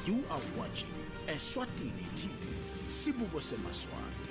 You are watching Eswatini TV, Sibuko Semaswati.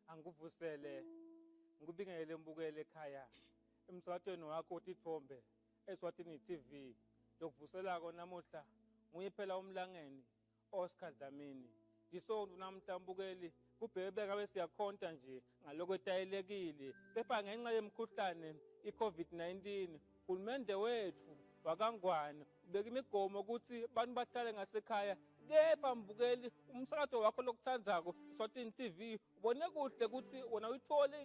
Anguvusele ngubingele mbukele ekhaya emsakatweni wakho uTithombe Eswatini TV lokuvuselako namuhla nguye phela umlangeni Oscar Dlamini ngisonto namhla mbukeli kubhebeka bese yakhonta nje ngaloko etayelekile kepha ngenxa yemkhuhlane iCovid-19 uhulumende wethu wakangwane ubeka imigomo ukuthi abantu bahlale ngasekhaya kepha mbukeli umsakazo wakho lokuthandzako Eswatini TV ubone kuhle ukuthi wona uyithole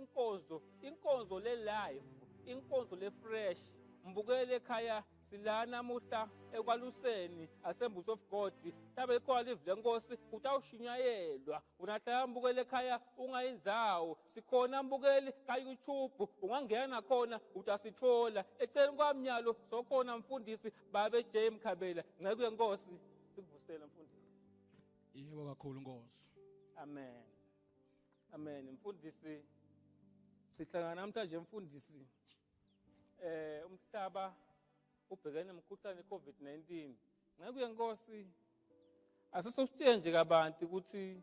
inkonzo le live inkonzo le fresh mbukele ekhaya sila namuhla ekwaluseni asembuso of God tabe ikhona live lenkosi utawushinyayelwa unahlala mbukele ekhaya ungayindzawo sikhona mbukeli ka YouTube ungangena khona utasithola eceleni kwamnyalo sokhona mfundisi babe J Mkhabela ngeke yenkosi sikuvusela mfundisi. Yebo kakhulu Nkosi. Amen. Amen mfundisi sihlangana namhlanje mfundisi umhlaba ubhekene nemkhuhlane iCovid-19 ngeke yenkosi asisositshe nje kabantu ukuthi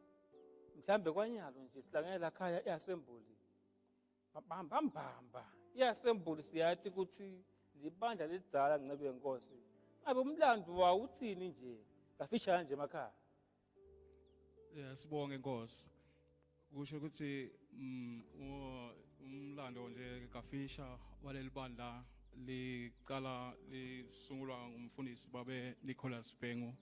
mhlambe kwanyalo nje sihlangene la khaya eAssembly bamba iAssembly siyathi ukuthi libandla ledzala ngeke yenkosi ngabe umlando wawuthini nje kafisha nje emakhaya. Sibonge Nkosi. Kusho ukuthi umlando nje kafisha waleli bandla liqala lisungulwa ngumfundisi babe Nicholas Bengu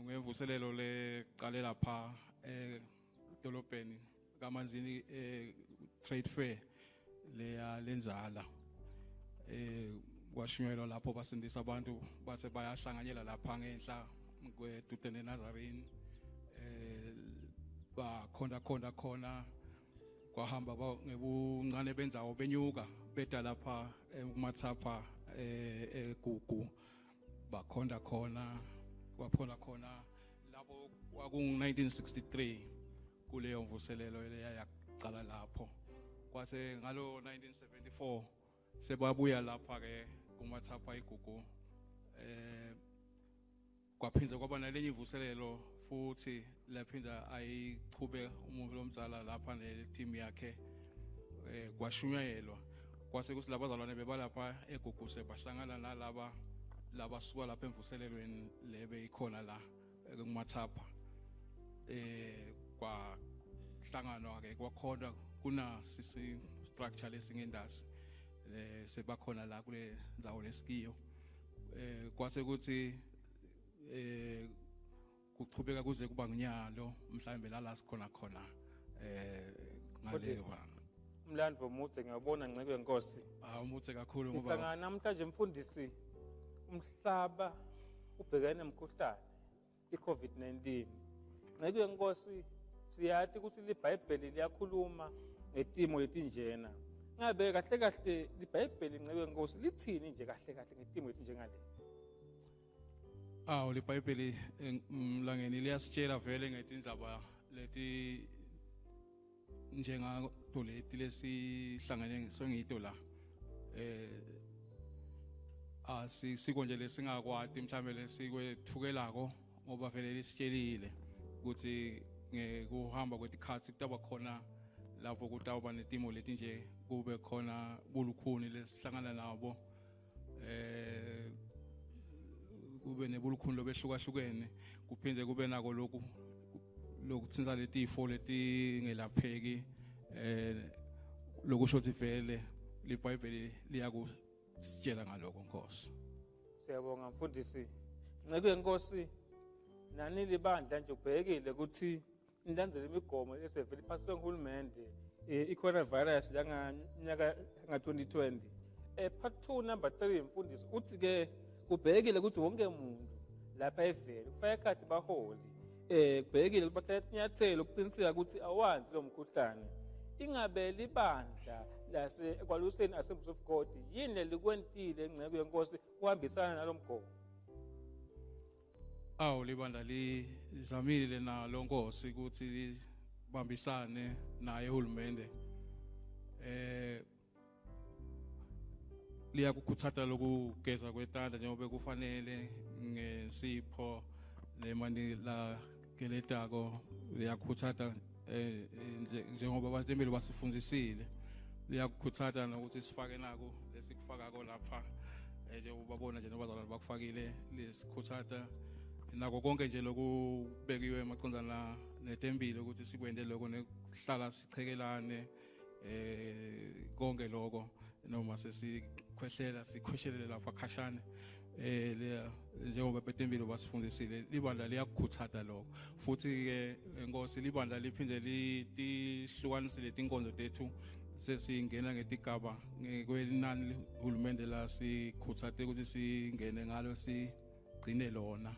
ngevuselelo leqale lapha edolobheni kaManzini trade fair leya lenzala kwashunyelwa lapho basindisa abantu base bayahlanganyela lapha ngenhla kwedudene Nazarene bakhonda khona kwahamba ngebuncane benzawo benyuka beda lapha kumathapha eGugu bakhonda khona lapho kwaku1963 kuleyo mvuselelo eyaqala lapho kwase ngalo 1974 sebabuya lapha ke kumathapha eGugu kwaphinza kwaba nalenye ivuselelo futhi laphinda ayichube umuntu lomzala lapha neteam yakhe kwashunyayelwa kwase kusilaba abazalwane bebalapha eGugu sebahlangana nalaba suka lapha emvuselelweni lebe ikhona la kumathapha kwahlangana ke kwakhona kuna sisi structure lesingendasi sebakhona la kule ndzawo leskiyo kwase ukuthi kuchubeka kuze kuba nginyalo mhlambe la sikhona ngaleyo umlando omuthe ngiyabona ngceke yenkosi umuthe kakhulu ngoba sihlangana namhlanje mfundisi umhlaba ubhekene nemkhuhlane iCovid-19 ngeke yenkosi siyathi ukuthi iBhayibheli liyakhuluma ngetimo letinjena ngabe kahle iBhayibheli ngceke yenkosi lithini nje kahle ngetimo letinjengale. LeBhayibheli mlangeni liyasitshela vele ngetindzaba leti njengato leti lesihlangane ngito la asisiko nje lesingakwati mhlambe lesikwethukelako ngoba vele lisitshelile ukuthi ngekuhamba kwetikhathi kutaba khona lapho kutaba netimo leti nje kube khona bulukhuni lesihlangana nabo kube nebulukhuni lobehlukahlukene kuphinde kube nako lokuthinza letifo letingelapheki lokusho ukuthi vele iBhayibheli liyakusitshela ngaloko Nkosi. Siyabonga mfundisi ngeke yenkosi nani libandla nje ubhekile ukuthi indandzele imigomo esevele iphaswe nguhulumende iCoronavirus nyaka nga2020 part 2 number 3 mfundisi uthi ke kubhekile ukuthi wonke umuntu lapha evele kufaka kathi baholi kubhekile ukuthi bathatha inyathelo ukuqiniseka ukuthi awanzi lo mkhuhlane ingabe libandla lase kwaluseni Assemblies of God yini likwentile engceke yenkosi kuhambisana nalomgomo. Libandla lizamile nalo Nkosi ukuthi libambisane naye uhulumende liyakukhuthaza lokugeza kwetandla njengoba kufanele ngesipho nemani la keletako liyakukhuthaza njengoba abathembeli basifundisile liyakukhuthaza nokuthi sifake nako lesikufakako lapha uyababona nje nabazalwane bakufakile lesikhuthatha nako konke nje lokubekiwe emaqondana netembile ukuthi sikwende lokho nekuhlala sichekelane konke lokho noma sesikhwehlela sikhweshelele lapha khashane njengoba betembile basifundisile libandla liyakukhuthatha lokho futhi ke Nkosi libandla liphinde lihlukanisile inkonzo tethu sesingena ngetigaba ngekwenani uhulumende la sikhuthathe ukuthi singene ngalo sigcine lona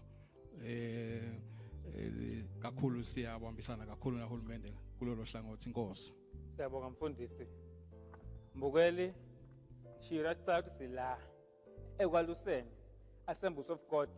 kakhulu siyabambisana kakhulu nahulumende kulolo hlangothi Nkosi. Siyabonga mfundisi. Mbukeli shira sicela sila ekwaluseni Assemblies of God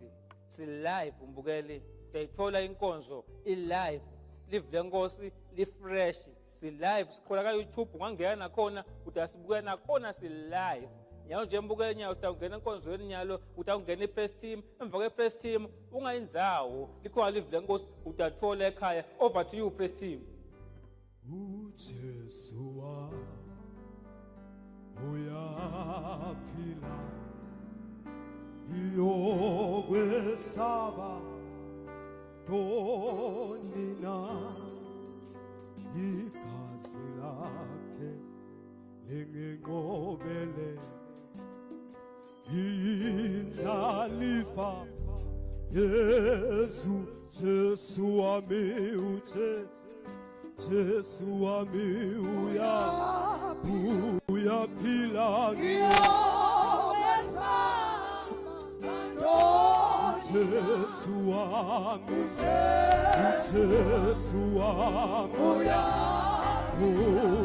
si live mbukeli deyithola inkonzo live live lenkosi li fresh si live sikhola ka YouTube ungangena nakhona udasibuka nakhona si live nyawo nje mbukeli nyawo sitawungena enkonzweni nyalo utawungena ipress team emva kwepress team ungayindzawo likhona live lenkosi udathola ekhaya. Over to you press team. uJesu uyaphila iyokwesaba tonina igazi lakhe linginqobele indlalifa Jesu wami Jesu wami uyaphila Jesu wami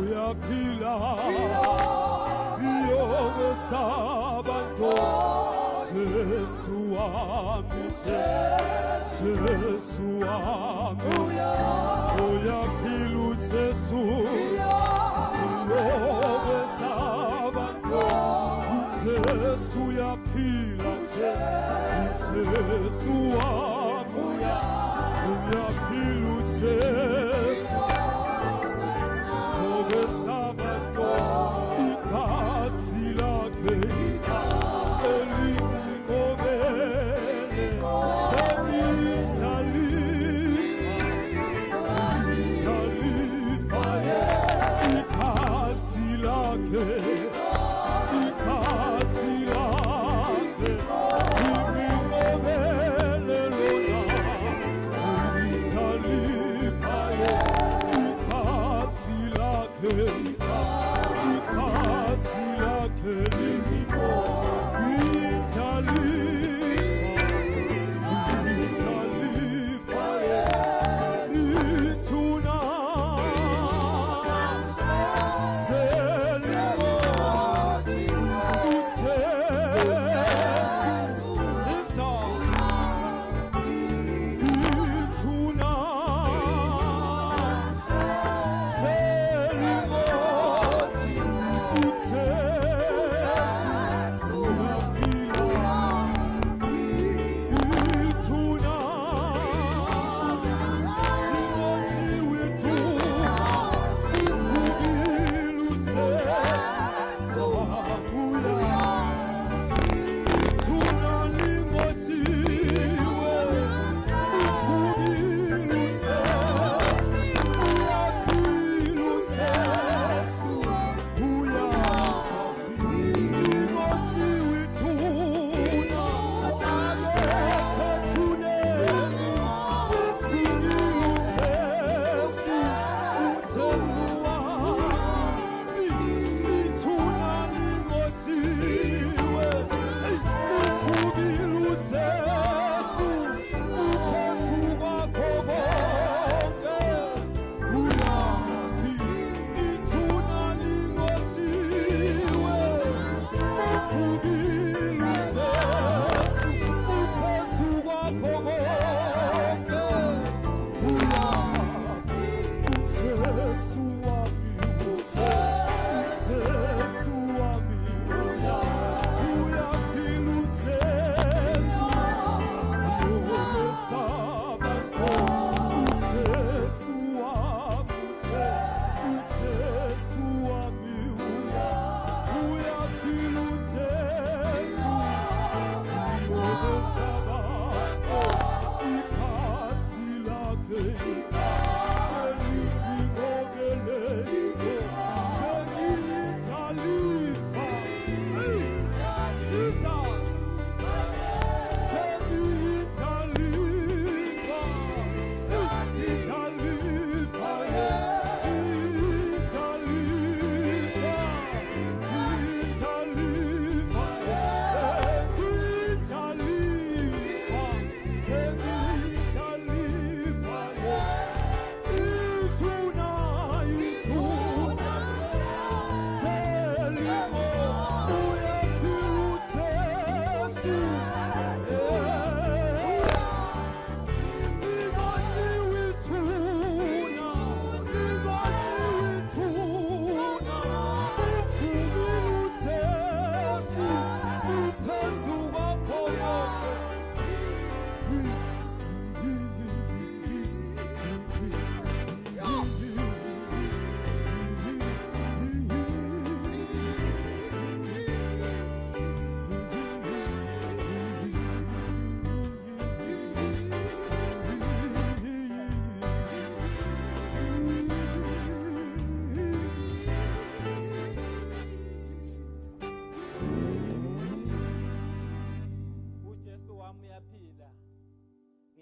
uyaphila iyokwesaba Jesu wami uyaphila Jesu iyokwesaba Jesu uyaphila Jesu wami uyaphila Jesu uyokwesaba igazi lakhe Fire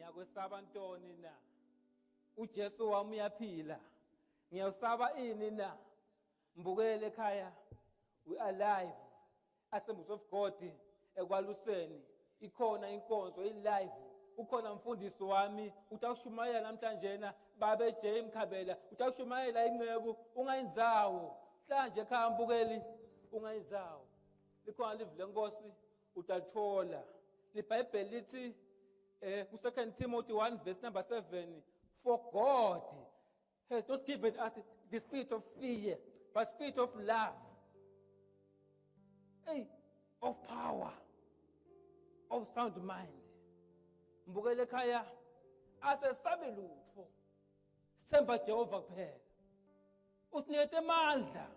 Ngiyakwesaba ntoni na? uJesu wami uyaphila. Ngiyawusaba ini na? Mbukele ekhaya. We are alive. Assemblies of God ekwaluseni. Ikhona inkonzo ilive. Ukhona mfundisi wami utawushumayela namhlanje na babe J Mkhabela utawushumayela inceku ungayinzawo. Mhlanje ekhaya mbukeli ungayinzawo. Likhona live lenkosi utathola. LiBhayibheli lithi ku 2 Timothy 1 verse number 7, for God has not given us the spirit of fear, but spirit of love, of power, of sound mind. Mbukele ekhaya asesabi lutho. Sithemba Jehova kuphela. Usinikete amandla,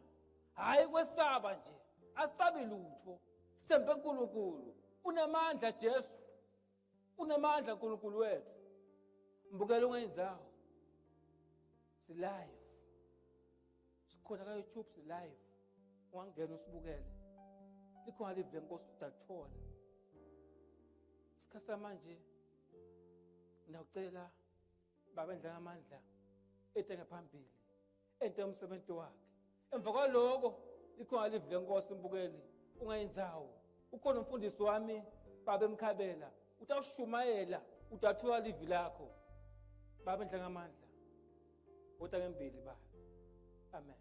hayi kwesaba nje. Asabi lutho. Sithembe uNkulunkulu. Unamandla Jesu. Unamandla uNkulunkulu wethu. Mbukele ungenzawo. Si live. Sikhona ka YouTube si live. Ungangena usibukele. Likhona live lenkosi utathola. Sikhathi manje ngiyacela baba endlela amandla ethe ngaphambili ente umsebenzi wakhe. Emva kwaloko likhona live lenkosi mbukeli ungayinzawo. Ukhona umfundisi wami baba Mkhabela utawushumayela utathola live lakho baba endlela amandla kodwa ngembili baba. Amen.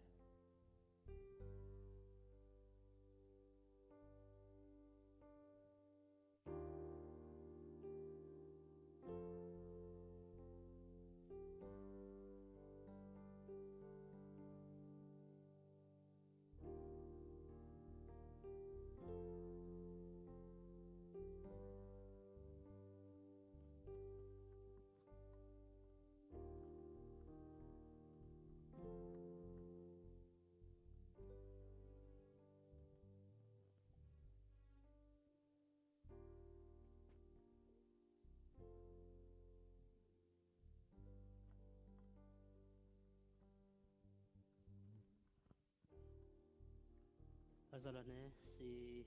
Bazalwane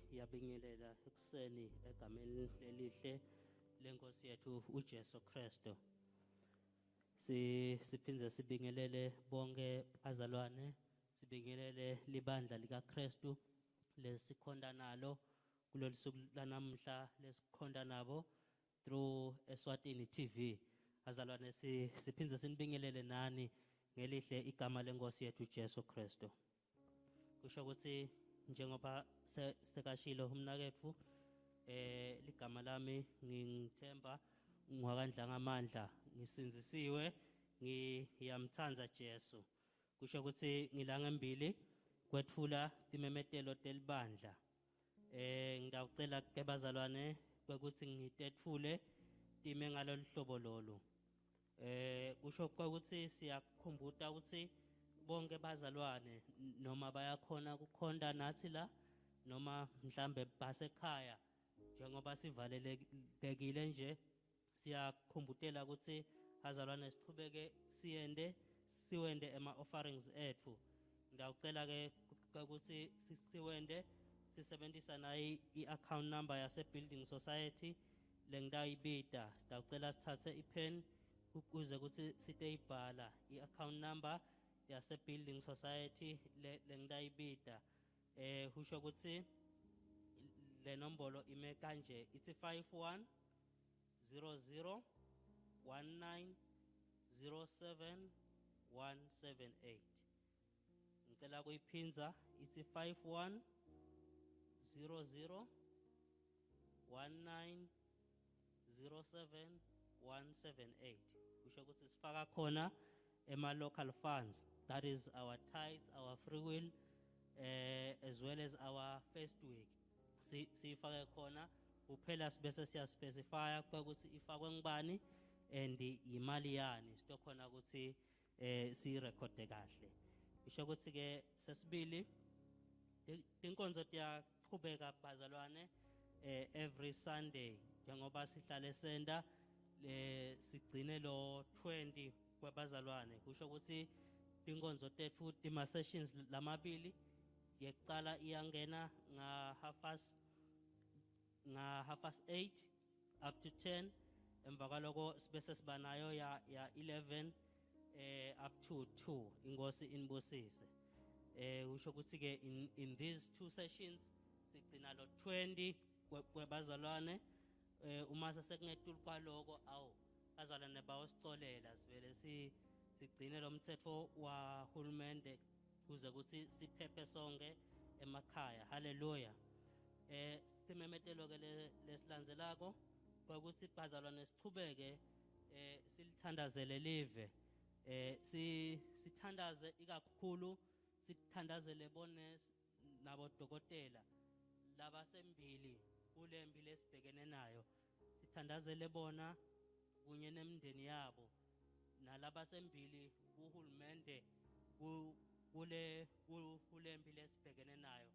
siyabingelela ekuseni egameni lelihle lenkosi yethu uJesu Kristu. Siphinze sibingelele bonke bazalwane, sibingelele libandla lika Kristu lesikhonda nalo kulolu suku lanamhla lesikhonda nabo through Eswatini TV. Bazalwane siphinze sinibingelele nani ngelihle igama lenkosi yethu uJesu Kristu. Kusho ukuthi njengoba sekashilo umnakethu ligama lami ngithemba ngwakandla ngamandla ngisinzisiwe ngiyamthanza Jesu. Kusho ukuthi ngilanga embili kwethula timemetelo telibandla. Ngidawucela ke bazalwane ukuthi ngitethule time ngalolu hlobo lolu. Kusho ukuthi siyakhumbuta ukuthi bonke bazalwane noma bayakhona ukukhonda nathi la noma mhlambe basekhaya njengoba sivalelekile nje siyakhumbutela ukuthi bazalwane siqhubeke siwende ema offerings ethu. Ngiyacela ke ukuthi siwende sisebenzisa nayi i-account number yase building society lengidayibida. Ngiyacela sithathe ipen ukuze ukuthi siteyibhala i-account number yase building society lengidayibida. Husho ukuthi le nombolo ime kanje ithi 51 00 19 07 178. Ngicela kuyiphinza ithi 51 00 19 07 178. Kusho ukuthi sifaka khona ema local funds, that is our tithes, our free will, as well as our first week. Sifake khona uphela sibese siya specify ukuthi ifakwe ngibani and imali yani sitokhona ukuthi si record kahle. Bisho ukuthi ke sesibili inkonzo tiyaqhubeka bazalwane every Sunday njengoba sihlale senda sigcine lo 20 kwabazalwane. Kusho ukuthi inkonzo tethu tima sessions lamabili yekucala iyangena nga half past 8 up to 10, emva kwaloko sibese siba nayo ya 11 up to 2 inkosi inibusise. Usho ukuthi ke in these 2 sessions sigcina lo 20 kwabazalwane. Uma sekungetulu kwaloko awu bazalwane bawosicolela sivele sigcine lo mthetho wa hulumende kuze ukuthi siphephe sonke emakhaya. Haleluya. Simemetelo ke lesilandzelako ukuthi bazalwane sichubeke silithandazele live. Sithandaze ikakhulu sithandazele bonesi nabo dokotela laba sembili kulembi lesibhekene nayo. Sithandazele bona kunye nemndeni yabo nalaba sembili uhulumende kulembi lesibhekene nayo.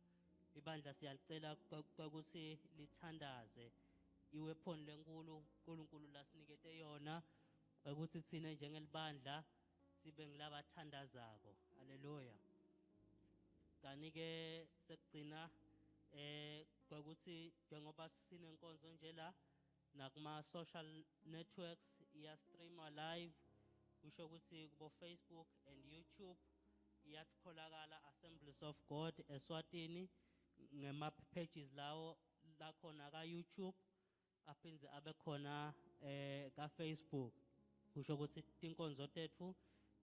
Ibandla siyalicela ukuthi lithandaze iweapon lenkulu uNkulunkulu lasinikete yona ukuthi thina njengelibandla sibe ngilabathandazako. Haleluya. Kanike sekugcina ukuthi njengoba sinenkonzo nje la nakuma social networks iya stream live kusho ukuthi kubo Facebook and YouTube iyatholakala Assemblies of God Eswatini ngema pages lawo la khona ka YouTube aphinze abe khona ka Facebook. Kusho ukuthi inkonzo tethu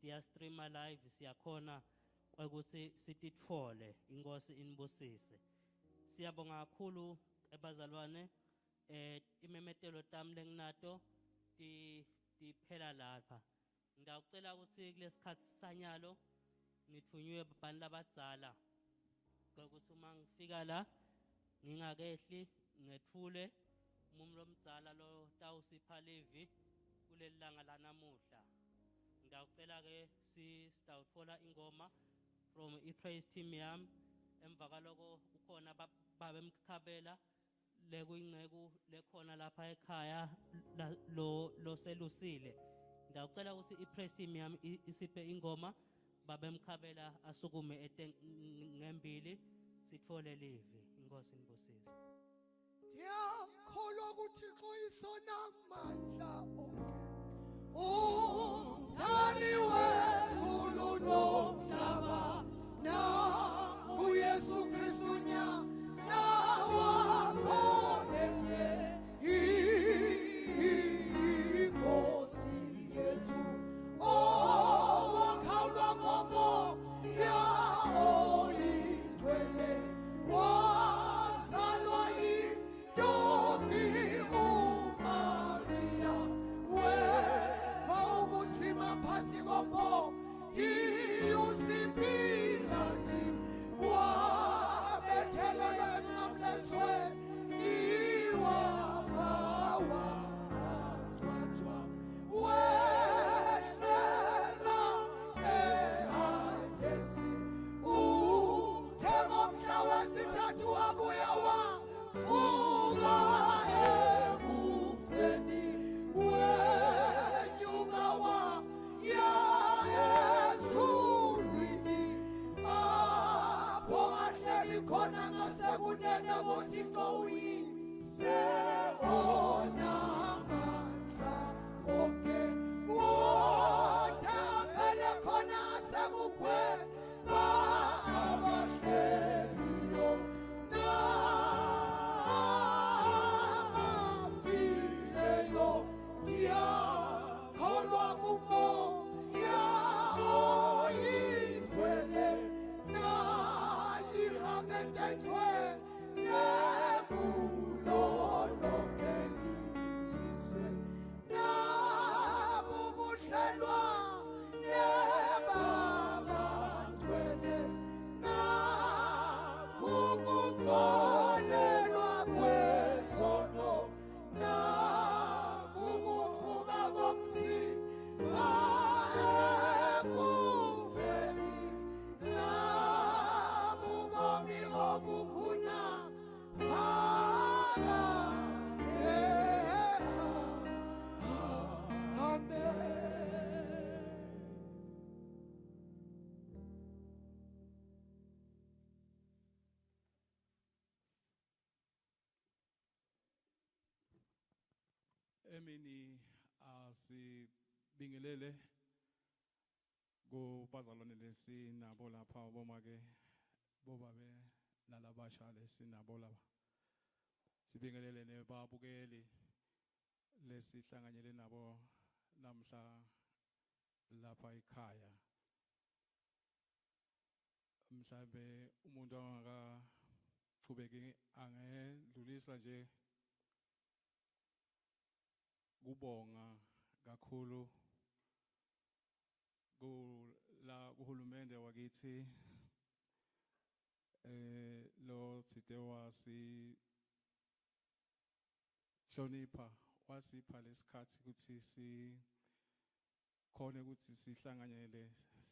dia stream live siyakhona ukuthi sititfole. Inkosi inibusise. Siyabonga kakhulu ebazalwane. Imemetelo tami lenginato diphela lapha. Ngicela ukuthi kulesikhathi sanyalo ngithunywe abantu labadzala ukuthi uma ngifika la ngingakehli ngethule umuntu lomdzala lo tawusipha livi kulelanga lanamuhla. Ngicela ke sitawutfola ingoma from praise team yami. Emva kaloko ukhona babe Mkhabela lekuyingceku lekhona lapha ekhaya lo selusile. Ngicela ukuthi praise team yami isiphe ingoma babe Mkhabela asukume ngembili sitfole livi. Inkosi inibusise. Ndiyakholwa ukuthi qoyisona amandla onke. Umdali wezulu nomhlaba na uYesu Kristu nya na wakho emye inkosi yethu owakhalwa ngomo ya oyithwele wazalwa intombi emini asibingelele kubazalwane lesinabo lapha bomake bobabe nalabasha lesinabo laba. Sibingelele nebabukeli lesihlanganyele nabo namhla lapha ekhaya. Mhlambe umuntu angakaqhubeki angedlulisa nje kubonga kakhulu kuhulumende wakithi lo sithe wasi hlonipha wasipha lesikhathi ukuthi sikhone ukuthi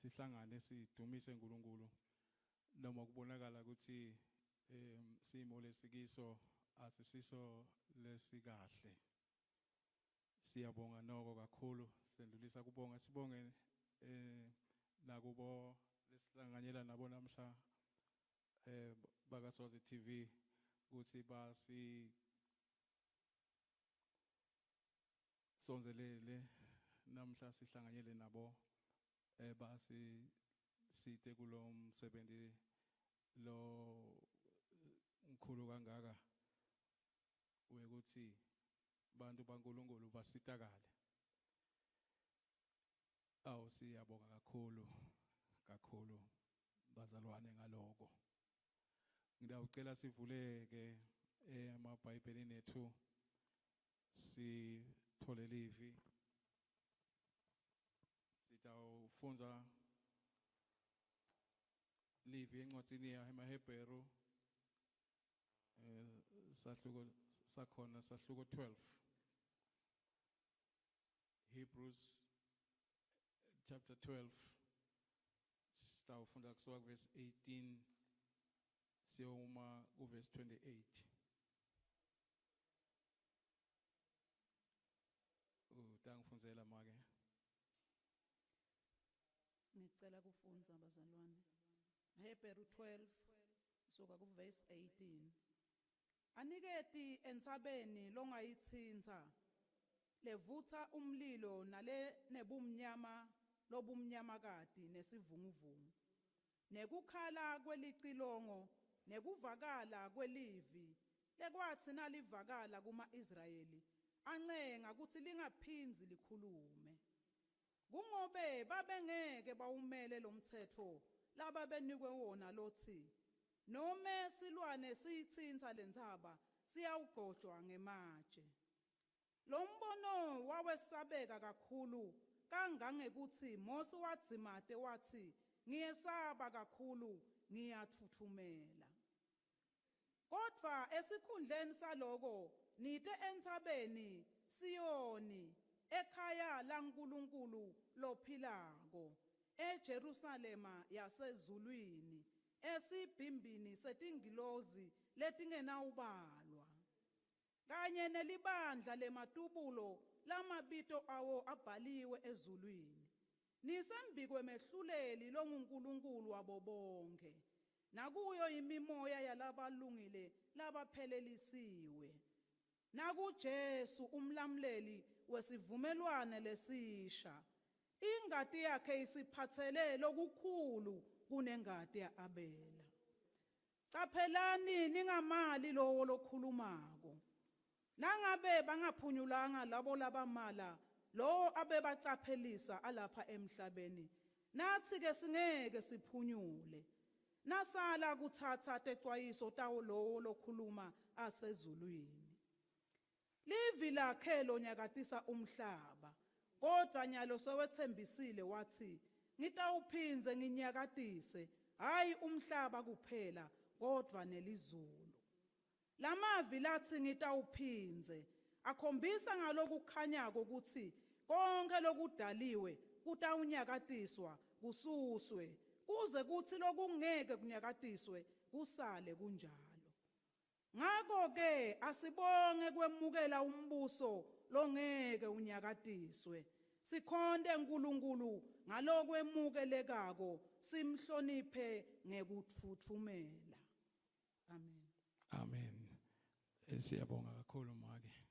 sihlangane sidumise uNkulunkulu noma kubonakala ukuthi simo lesikiso asisiso lesikahle. Siyabonga noko kakhulu sendlulisa kubonga sibonge nakubo lesihlanganyela nabo namhla bakaSwazi TV ukuthi basi sonzelele namhla sihlanganyele nabo basi site kulomsebenzi lo mkhulu kangaka ukuthi bantu baNkulunkulu basitakale. Awu siyabonga kakhulu bazalwane ngaloko. Ngidawucela sivuleke amaBhayibhelini ethu sithole livi. Sitawufunza livi encwadini yaseHebheru sahluko sakhona sahluko 12. Hebrews chapter 12 sitawufunda kusuka verse 18 siyoma verse 28. Utangifunzela make. Ngicela kufunza abazalwane. Hebrew 12 soka ku verse 18. Aniketi ensabeni longayithinta levutha umlilo nale nebumnyama lobumnyama kadi nesivunguvungu nekukhala kwelicilongo nekuvakala kwelivi lekwathi nalivakala kuma-Israyeli ancenga ukuthi lingaphinzi likhulume kungobe babengeke bawumele lo mthetho laba benikwe wona lothi noma silwane siyithinta lendzaba siyawugcotshwa ngematshe. Lo mbono wawesabeka kakhulu kangangekuthi Mose wadzimate wathi ngiyesaba kakhulu ngiyathuthumela. Kodwa esikhundleni saloko nite entsabeni Siyoni ekhaya laNkulunkulu lophilako eJerusalema yasezulwini esibhimbini setingilozi letingenawubalwa kanye nelibandla lematubulo lamabito awo abhaliwe ezulwini nisembikwe mehluleli longuNkulunkulu wabo bonke nakuyo imimoya yalabalungile labaphelelisiwe nakuJesu umlamleli wesivumelwane lesisha ingadi yakhe isiphathele lokukhulu kunengadi yaAbela. Caphelani ningamali lowo lokhulumako nangabe bangaphunyulanga labo labamala lo abebacaphelisa alapha emhlabeni nathi ke singeke siphunyule nasala kuthatha texwayiso tawo lowo lokhuluma asezulwini. Livi lakhe lonyakatisa umhlaba kodwa nyalo sewethembisile wathi ngitawuphinze nginyakatise hayi umhlaba kuphela kodwa nelizulu. Lamavi lathi ngitawuphinze akhombisa ngalokukhanyako ukuthi konke lokudaliwe kutawunyakatiswa kususwe kuze kuthi lokungeke kunyakatiswe kusale kunjalo. Ngakho ke asibonge kwemukela umbuso longeke unyakatiswe sikhonde uNkulunkulu ngalokwemukelekako simhloniphe ngekuthuthumela. Amen. Amen. Siyabonga kakhulu make.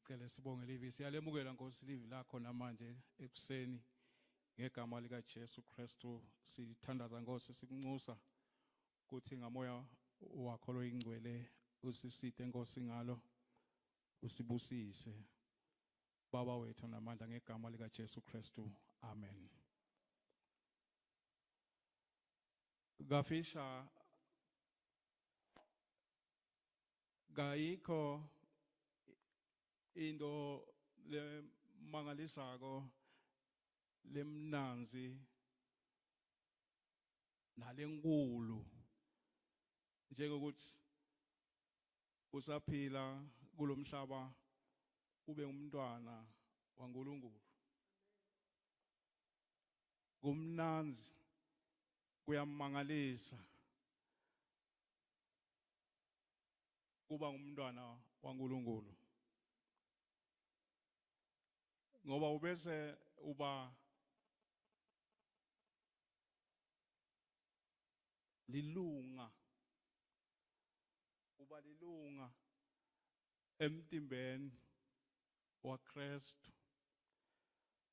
Sicela sibonge livi siyalemukela Nkosi livi lakho namanje ekuseni ngegama lika Jesu Kristu sithandaza Nkosi sikunxusa ukuthi ngamoya wakho loyingcwele usisite Nkosi ngalo usibusise Baba wethu namandla ngegama lika Jesu Kristu amen. Gafisha gayikho into le mangalisako lemnanzi nalenkulu njengokuthi usaphila kulomhlaba ube umntwana waNkulunkulu kumnanzi kuyamangalisa kuba umntwana waNkulunkulu ngoba ubese uba lilunga emtimbeni wa Kristu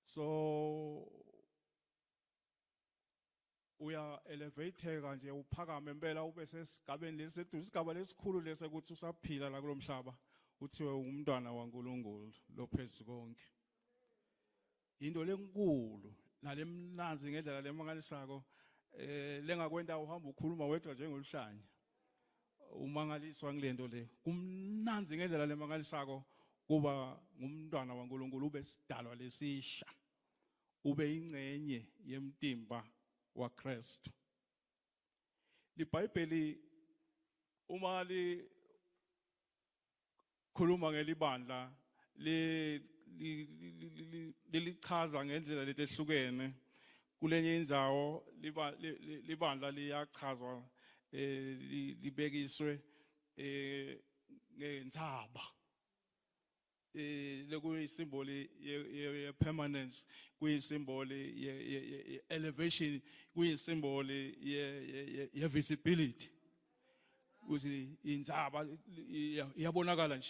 so uya elevateka nje uphakame impela ube sesigabeni leseduze isigaba lesikhulu lese ukuthi usaphila la kulomhlaba uthiwe umntwana waNkulunkulu lophezulu konke into lenkulu nalemnanzi ngendlela lemangalisako lengakwenda uhamba ukhuluma wedwa njengoluhlanya umangaliswa ngilento le kumnanzi ngendlela lemangalisako kuba ngumntwana waNkulunkulu ube sidalwa lesisha ube ingcenye yemtimba wa Kristu. LiBhayibheli uma likhuluma ngelibandla lilichaza ngendlela letehlukene kulenye indzawo libandla liyachazwa libekiswe ngentsaba lekuyisimboli ye permanence kuyisimboli ye elevation kuyisimboli ye visibility ukuthi intsaba iyabonakala nje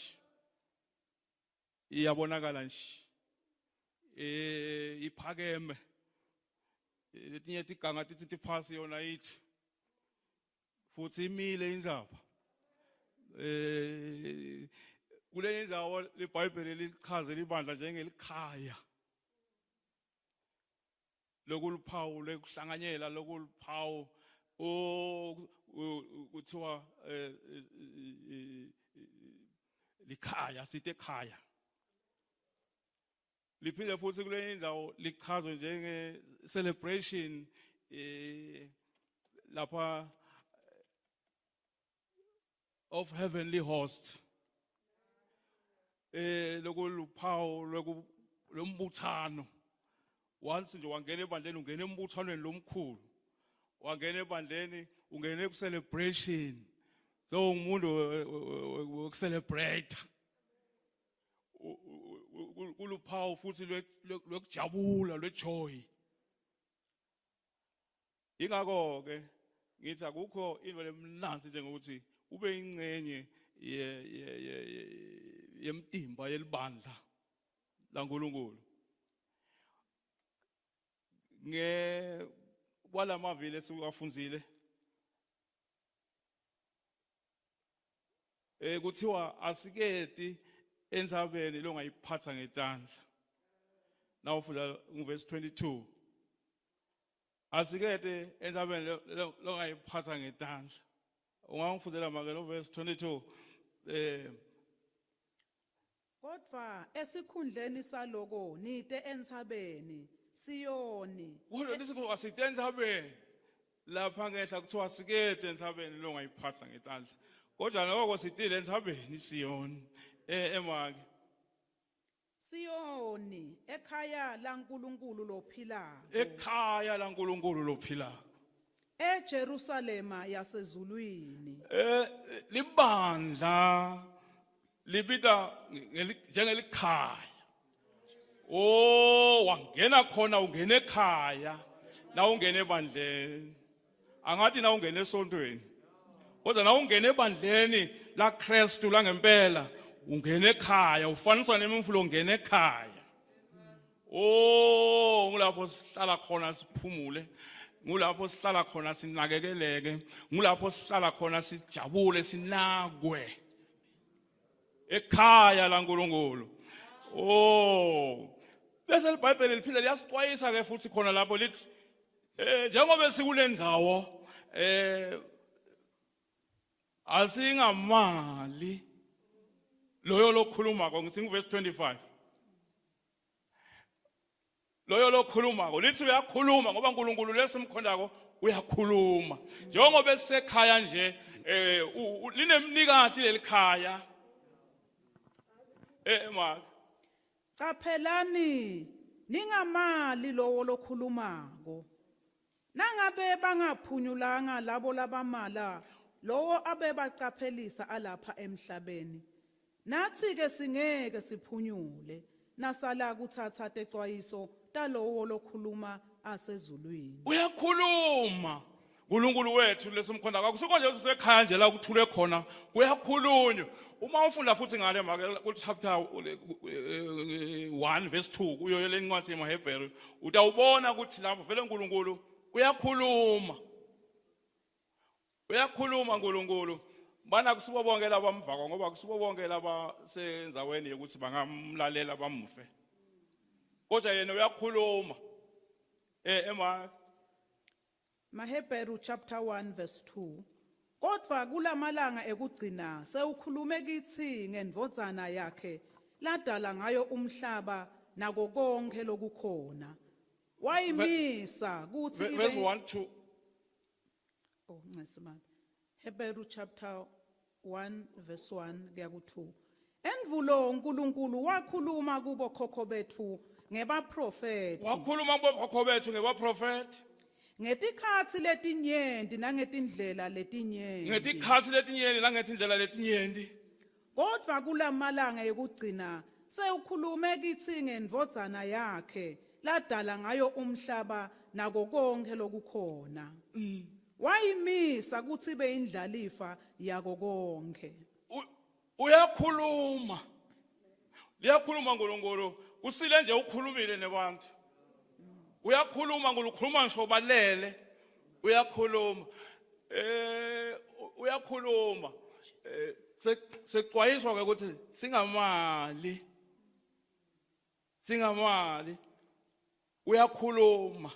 iphakeme letinye tiganga tithi phasi yona ithi futhi imile indzaba kule indzawo leBhayibheli lichaze libandla njengelikhaya lokuluphawu lekuhlanganyela lokuluphawu kuthiwa likhaya site ekhaya liphinde futhi kule indzawo lichazwe njenge celebration lapha of heavenly hosts lokuluphawu lombuthano once nje wangena ebandleni ungena embuthanweni lomkhulu wangena ebandleni ungena ku celebration so umuntu wokucelebrate kuluphawu futhi lokujabula lwejoy ingakho ke ngithi akukho into lemnanzi njengokuthi ube ingcenye yemtimba yelibandla laNkulunkulu kwalamavile esiwafunzile kuthiwa asiketi entsabeni longayiphatha ngetandla nawufunda uverse 22 asikete entsabeni longayiphatha ngetandla ungangifundela makelo verse 22 kodwa esikhundleni saloko nite entsabeni Siyoni kodwa lesiku asite entsabeni lapha ngehla kuthiwa asikete entsabeni longayiphatha ngetandla kodwa lokho sitile entsabeni Siyoni emake Siyoni ekhaya laNkulunkulu lophilayo ekhaya laNkulunkulu lophilayo eJerusalema yasezulwini libandla libita njengelikhaya wangena khona ungena ekhaya na ungena ebandleni angathi na ungena esontweni kodwa na ungena ebandleni la Kristu la ngempela ungena ekhaya ufaniswa nemimfulo ungena ekhaya. Oh ngulapho sihlala khona siphumule, ngulapho sihlala khona sinakekeleke, ngulapho sihlala khona sijabule sinakwe ekhaya laNkulunkulu. Oh bese iBhayibheli liphinde liyasixwayisa ke futhi khona lapho lithi njengoba sikulendzawo asingamali loyo lokhuluma ko ngithi verse 25. Loyo lokhuluma ko lithi uyakhuluma ngoba uNkulunkulu lesimkhondako uyakhuluma. Njengoba esekhaya nje linemnikati lelikhaya. Ma Qaphelani ningamali lowo lokhulumako. Nangabe bangaphunyulanga labo labamala lowo abebaqaphelisa alapha emhlabeni. Nathi ke singeke siphunyule nasala kuthatha texwayiso talowo lokhuluma asezulwini. Uyakhuluma uNkulunkulu wethu lesimkhondako akusikho nje usekhaya nje la kuthule khona kuyakhulunywa. Uma ufunda futhi ngale make ku chapter 1 verse 2 kuyo le ncwadi yeMahebheru utawubona ukuthi lapho vele uNkulunkulu uyakhuluma. Uyakhuluma uNkulunkulu. Bana kusibo bonke labamvako ngoba kusibo bonke laba senzaweni ukuthi bangamlalela bamufe. Kodwa yena uyakhuluma. Mahebheru chapter 1 verse 2. Kodwa kulamalanga ekugcina sewukhulume kithi ngendvodzana yakhe ladala ngayo umhlaba nako konke lokukhona. Wayimisa kuthi verse 1 2. Oh ncesimani. Hebrew chapter 1 verse 1 kuya ku2. Envulo uNkulunkulu wakhuluma kubo khokho bethu ngebaprofeti. Wakhuluma kubo khokho bethu ngebaprofeti. Ngetikhathi letinyenti nangetindlela letinyenti. Ngetikhathi letinyenti nangetindlela letinyenti. Kodwa kulamalanga ekugcina sewukhulume kithi ngendvodzana yakhe ladala ngayo umhlaba nako konke lokukhona. Wayimisa kuthi beyindlalifa yako konke. Uyakhuluma. Liyakhuluma uNkulunkulu. Usile nje ukhulumile nebantu. Uyakhuluma uNkulunkulu ngisho balele. Uyakhuluma. Uyakhuluma. Sexwayiswa ke ukuthi singamali. Singamali. Uyakhuluma.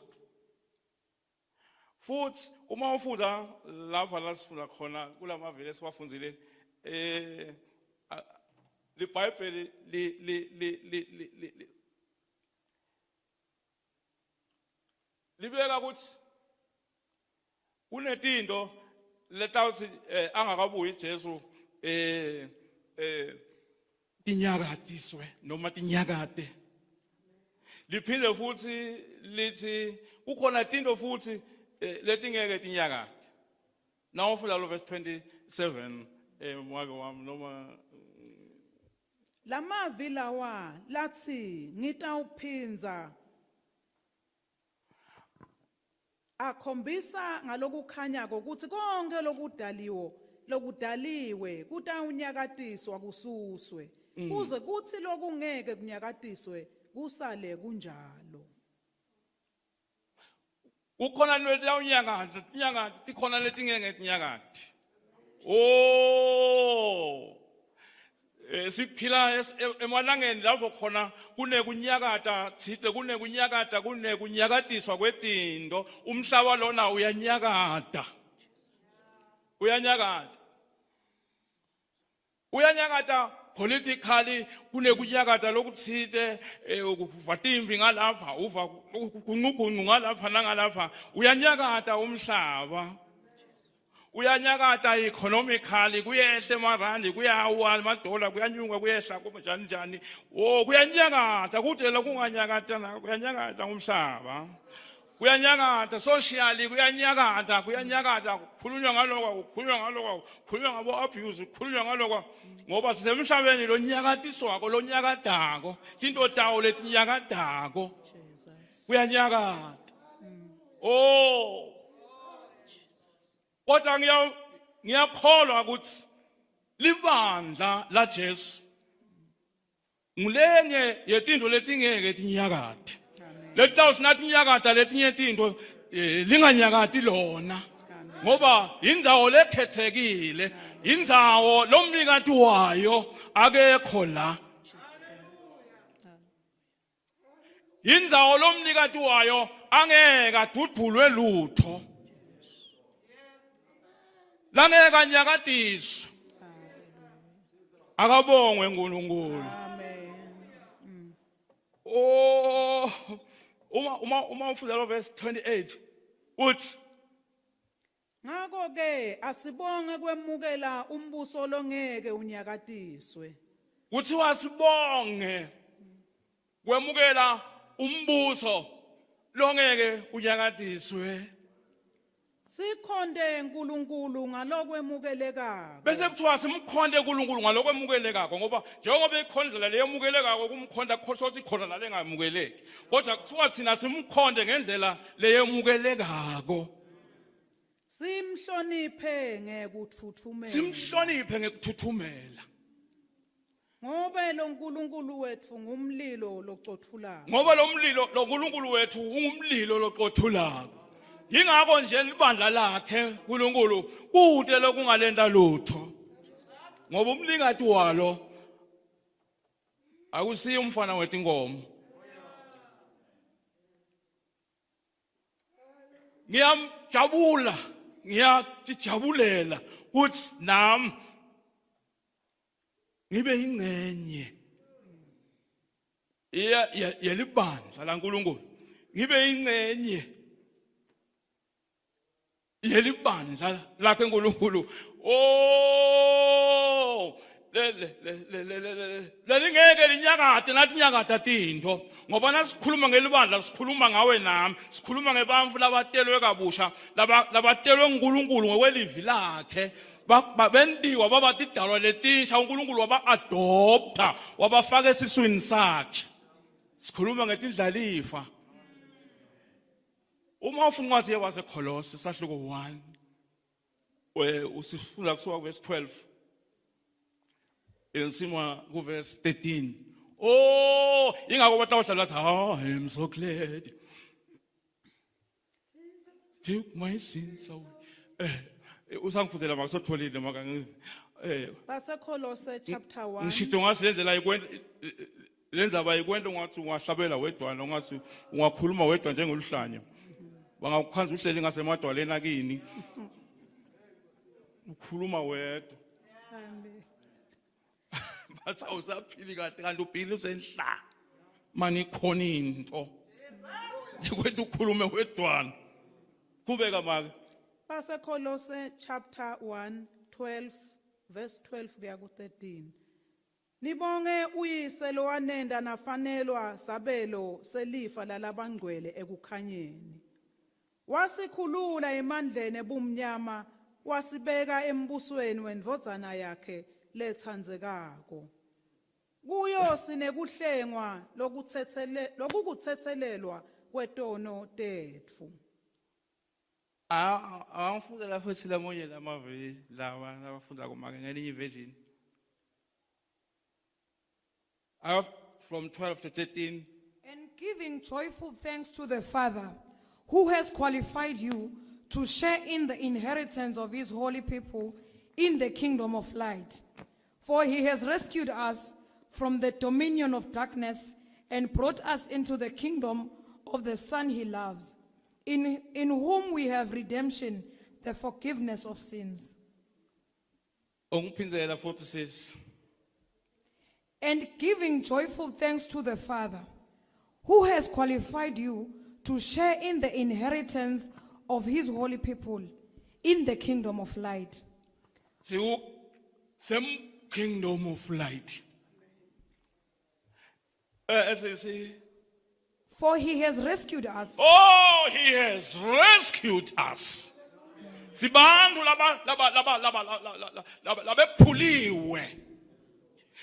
Futhi uma ufunda lapha la sifunda khona kulamavele siwafundzile iBhayibheli libeka ukuthi kunetinto letawuthi angakabuyi uJesu tinyakatiswe noma tinyakate. Liphinde futhi lithi kukhona tinto futhi letingeke tinyakade. Now ufunda lo verse 27 mwake wami noma Lamavi lawa lathi ngitawuphinza akhombisa ngalokukhanya ukuthi konke lokudaliwe kutawunyakatiswa kususwe kuze kuthi lokungeke kunyakatiswe kusale kunjalo. Ukhona nletawunyakade tinyakade tikhona letingeke tinyakade. Oh siphila emalangeni lapho khona kunekunyakata thide kunekunyakatiswa kwetinto umhlaba lona uyanyakata. Uyanyakata politically kunekunyakata lokuthide ukuvatimbi ngalapha uva kunqugunqu ngalapha nangalapha uyanyakata umhlaba. Uyanyakata economically kuyehle marandi kuyawa amadola kuyanyuka kuyehla kunjani njani. Oh kuyanyakata kudela kunganyakata na kuyanyakata umhlaba. Kuyanyakata socially kuyanyakata kukhulunywa kukhulunywa ngabo abuse kukhulunywa ngalokho ngoba sisemhlabeni lo nyakatiswako lo nyakadako into tawo letinyakadako kuyanyakata. Oh kodwa ngiyakholwa ukuthi libandla la Jesu Ngulenye yetinto letingeke tinyakate. Letawus nathi nyakata letinye tinto linganyakati lona. Ngoba indzawo lekhethekile, indzawo lomnikati wayo akekho la. Indzawo lomnikati wayo angeke adudulwe lutho. Langeka nyakatiswa. Akabongwe uNkulunkulu. Amen. Oh, uma ufunda lo verse 28 uthi Ngakho ke asibonge kwemukela umbuso longeke unyakatiswe. kuthiwa sibonge kwemukela umbuso longeke unyakatiswe. Sikhonde uNkulunkulu ngalokwemukelekako. Bese kuthiwa simkhonde uNkulunkulu ngalokwemukelekako ngoba njengoba ikhondlela leyemukelekako kumkhonda khosothi khona nalengamukeleki. Kodwa kuthiwa thina simkhonde ngendlela leyemukelekako. Simhloniphe ngekuthuthumela. Simhloniphe ngekuthuthumela. Ngoba lo uNkulunkulu wethu ngumlilo locothulayo. Ngoba lo mlilo lo uNkulunkulu wethu ungumlilo loqothulayo. Yingakho nje libandla lakhe uNkulunkulu kude lokungalenda lutho. Ngoba umlingati walo akusiyi umfana wetinkomo. Ngiyajabulela ukuthi nami ngibe ingcenye yelibandla laNkulunkulu. Ngibe ingcenye yelibandla lakhe uNkulunkulu. Oh, lelingeke linyakade nathi nyakada tinto ngoba nasikhuluma ngelibandla sikhuluma ngawe nami, sikhuluma ngebantu labatelwe kabusha, labatelwe uNkulunkulu ngokwelivi lakhe. Bendiwa baba tidalwa letisha uNkulunkulu waba-adopta wabafaka esiswini sakhe. Sikhuluma ngetindlalifa. Uma ufuna incwadi yewaseKolose sahluko 1 usifunda kusuka verse 12 ensima ku verse 13. Oh, ingakho batawuhlala bathi I am so glad. Take my sins away. Usangifundela makasotholile maka baseKolose chapter 1. ngishito ngasi lendlela ikwenda lenza bayikwenda ungathi ungahlabela wedwana ungathi ungakhuluma wedwa njengoluhlanya. Bangakukhanza uhleli ngasemadwaleni akini. Ukhuluma wedwa. Amen. Bathi awusaphili kahle kanti uphila usenhla. Mani khona into. Ndikwethu ukhulume wedwana. Kubeka maka. baseKolose chapter 1 12 verse 12 kuya ku 13. Nibonge uyise lo wanenda nafanelwa sabelo selifa lalabangcwele ekukhanyeni. Wasikhulula emandleni ebumnyama wasibeka embusweni wendvodzana yakhe lethandzekako. Kuyo sinekuhlengwa lokukuthethelelwa kwetono tetfu. Angifundela futhi lamonye lamaveli lawa abafunda kumake ngelinye version. From 12 to 13. And giving joyful thanks to the Father, who has qualified you to share in the inheritance of his holy people in the kingdom of light. For he has rescued us from the dominion of darkness and brought us into the kingdom of the Son he loves, in whom we have redemption, the forgiveness of sins. Ungiphinzela futhi sis. And giving joyful thanks to the Father, who has qualified you to share in the inheritance of his holy people in the kingdom of light. Some kingdom of light. For he has rescued us. Oh, he has rescued us. Sibantu labephuliwe.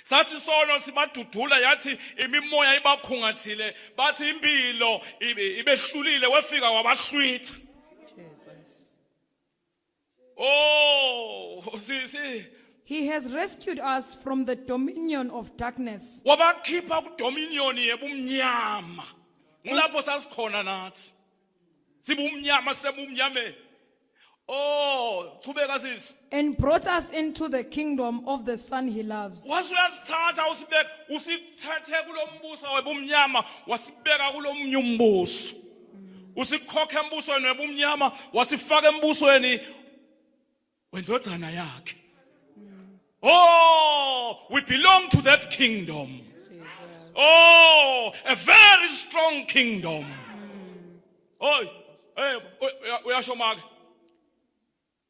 Sathi sono sibadudula yathi imimoya ibakhungathile bathi impilo ibehlulile wefika wabashwitha. Jesus. Oh, He has rescued us from the dominion of darkness wabakhipha kudominion yebumnyama ngilapho sasikhona nathi sibumnyama sebumnyameni oh chubeka sisi and brought us into the kingdom of the Son he loves. wasuyasithatha usibeka usithathe kulombuso webumnyama wasibeka kulomnye umbuso usikhokha embusweni webumnyama wasifaka embusweni wendodana yakhe. Oh, we belong to that kingdom. Oh, a very strong kingdom. Oh, hey, uyasho make.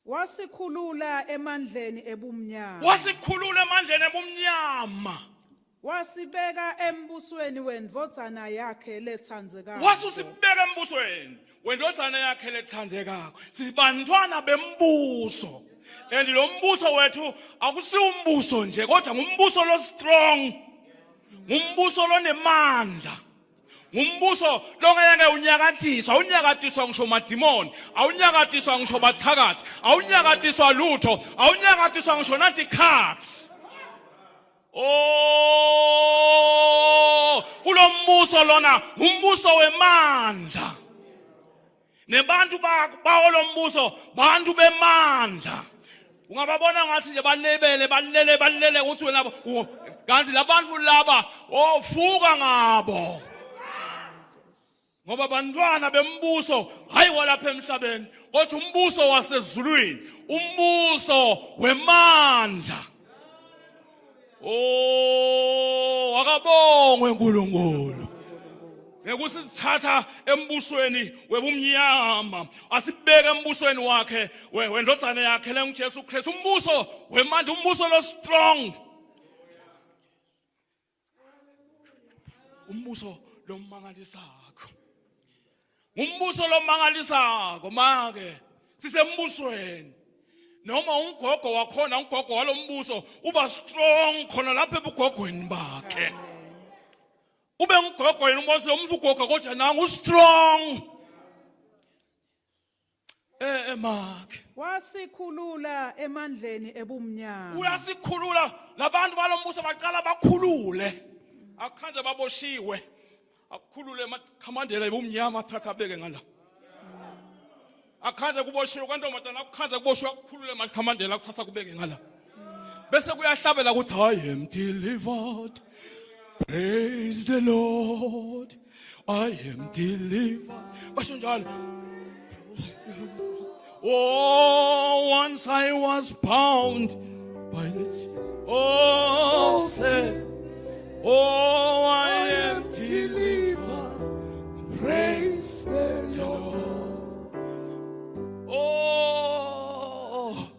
Wasikhulula emandleni ebumnyama. Wasikhulula emandleni ebumnyama. Wasibeka embusweni wendvodzana yakhe lethandzekayo. Wasusibeka embusweni wendodana yakhe lethandzekayo. Sibantwana bembuso. And lo mbuso wethu akusi umbuso nje kodwa ngumbuso lo strong. Ngumbuso lo nemandla. Ngumbuso lo ngeke unyakatiswa, unyakatiswa ngisho madimoni, awunyakatiswa ngisho bathakathi, awunyakatiswa lutho, awunyakatiswa ngisho nathi khathi. Oh, kulo mbuso lona ngumbuso wemandla. Nebantu bawo mbuso bantu bemandla. Ungababona ngathi nje balele ukuthi wena kanti labantu laba ofuka ngabo. Ngoba bantwana bembuso hayi walapha emhlabeni kodwa umbuso wasezulwini, umbuso wemandla. Oh, akabongwe uNkulunkulu. Nekusithatha embusweni webumnyama asibeke embusweni wakhe wendodana yakhe le uJesu Kristu, umbuso wemandla, umbuso lo strong, umbuso lo mangalisako, umbuso lo mangalisako. Make sisembusweni noma ungogo wakhona, ungogo walombuso uba strong khona lapha ebugogweni bakhe. Ube ngugogo yena umbose umfugogo kodwa nangu strong. Mark. Wasikhulula emandleni ebumnyama. Uyasikhulula labantu balombuso baqala bakhulule. Akhanze baboshiwe. Akukhulule emakhamandela ebumnyama thatha beke ngala. Akhanze kuboshiwe kwantombazana akhanze kuboshwe akukhulule emakhamandela akuthatha kubeke ngala. Bese kuyahlabela ukuthi I am delivered. Praise the Lord, I am delivered. Oh, once I was bound by the sin. Oh, I am delivered. Praise the Lord. Oh.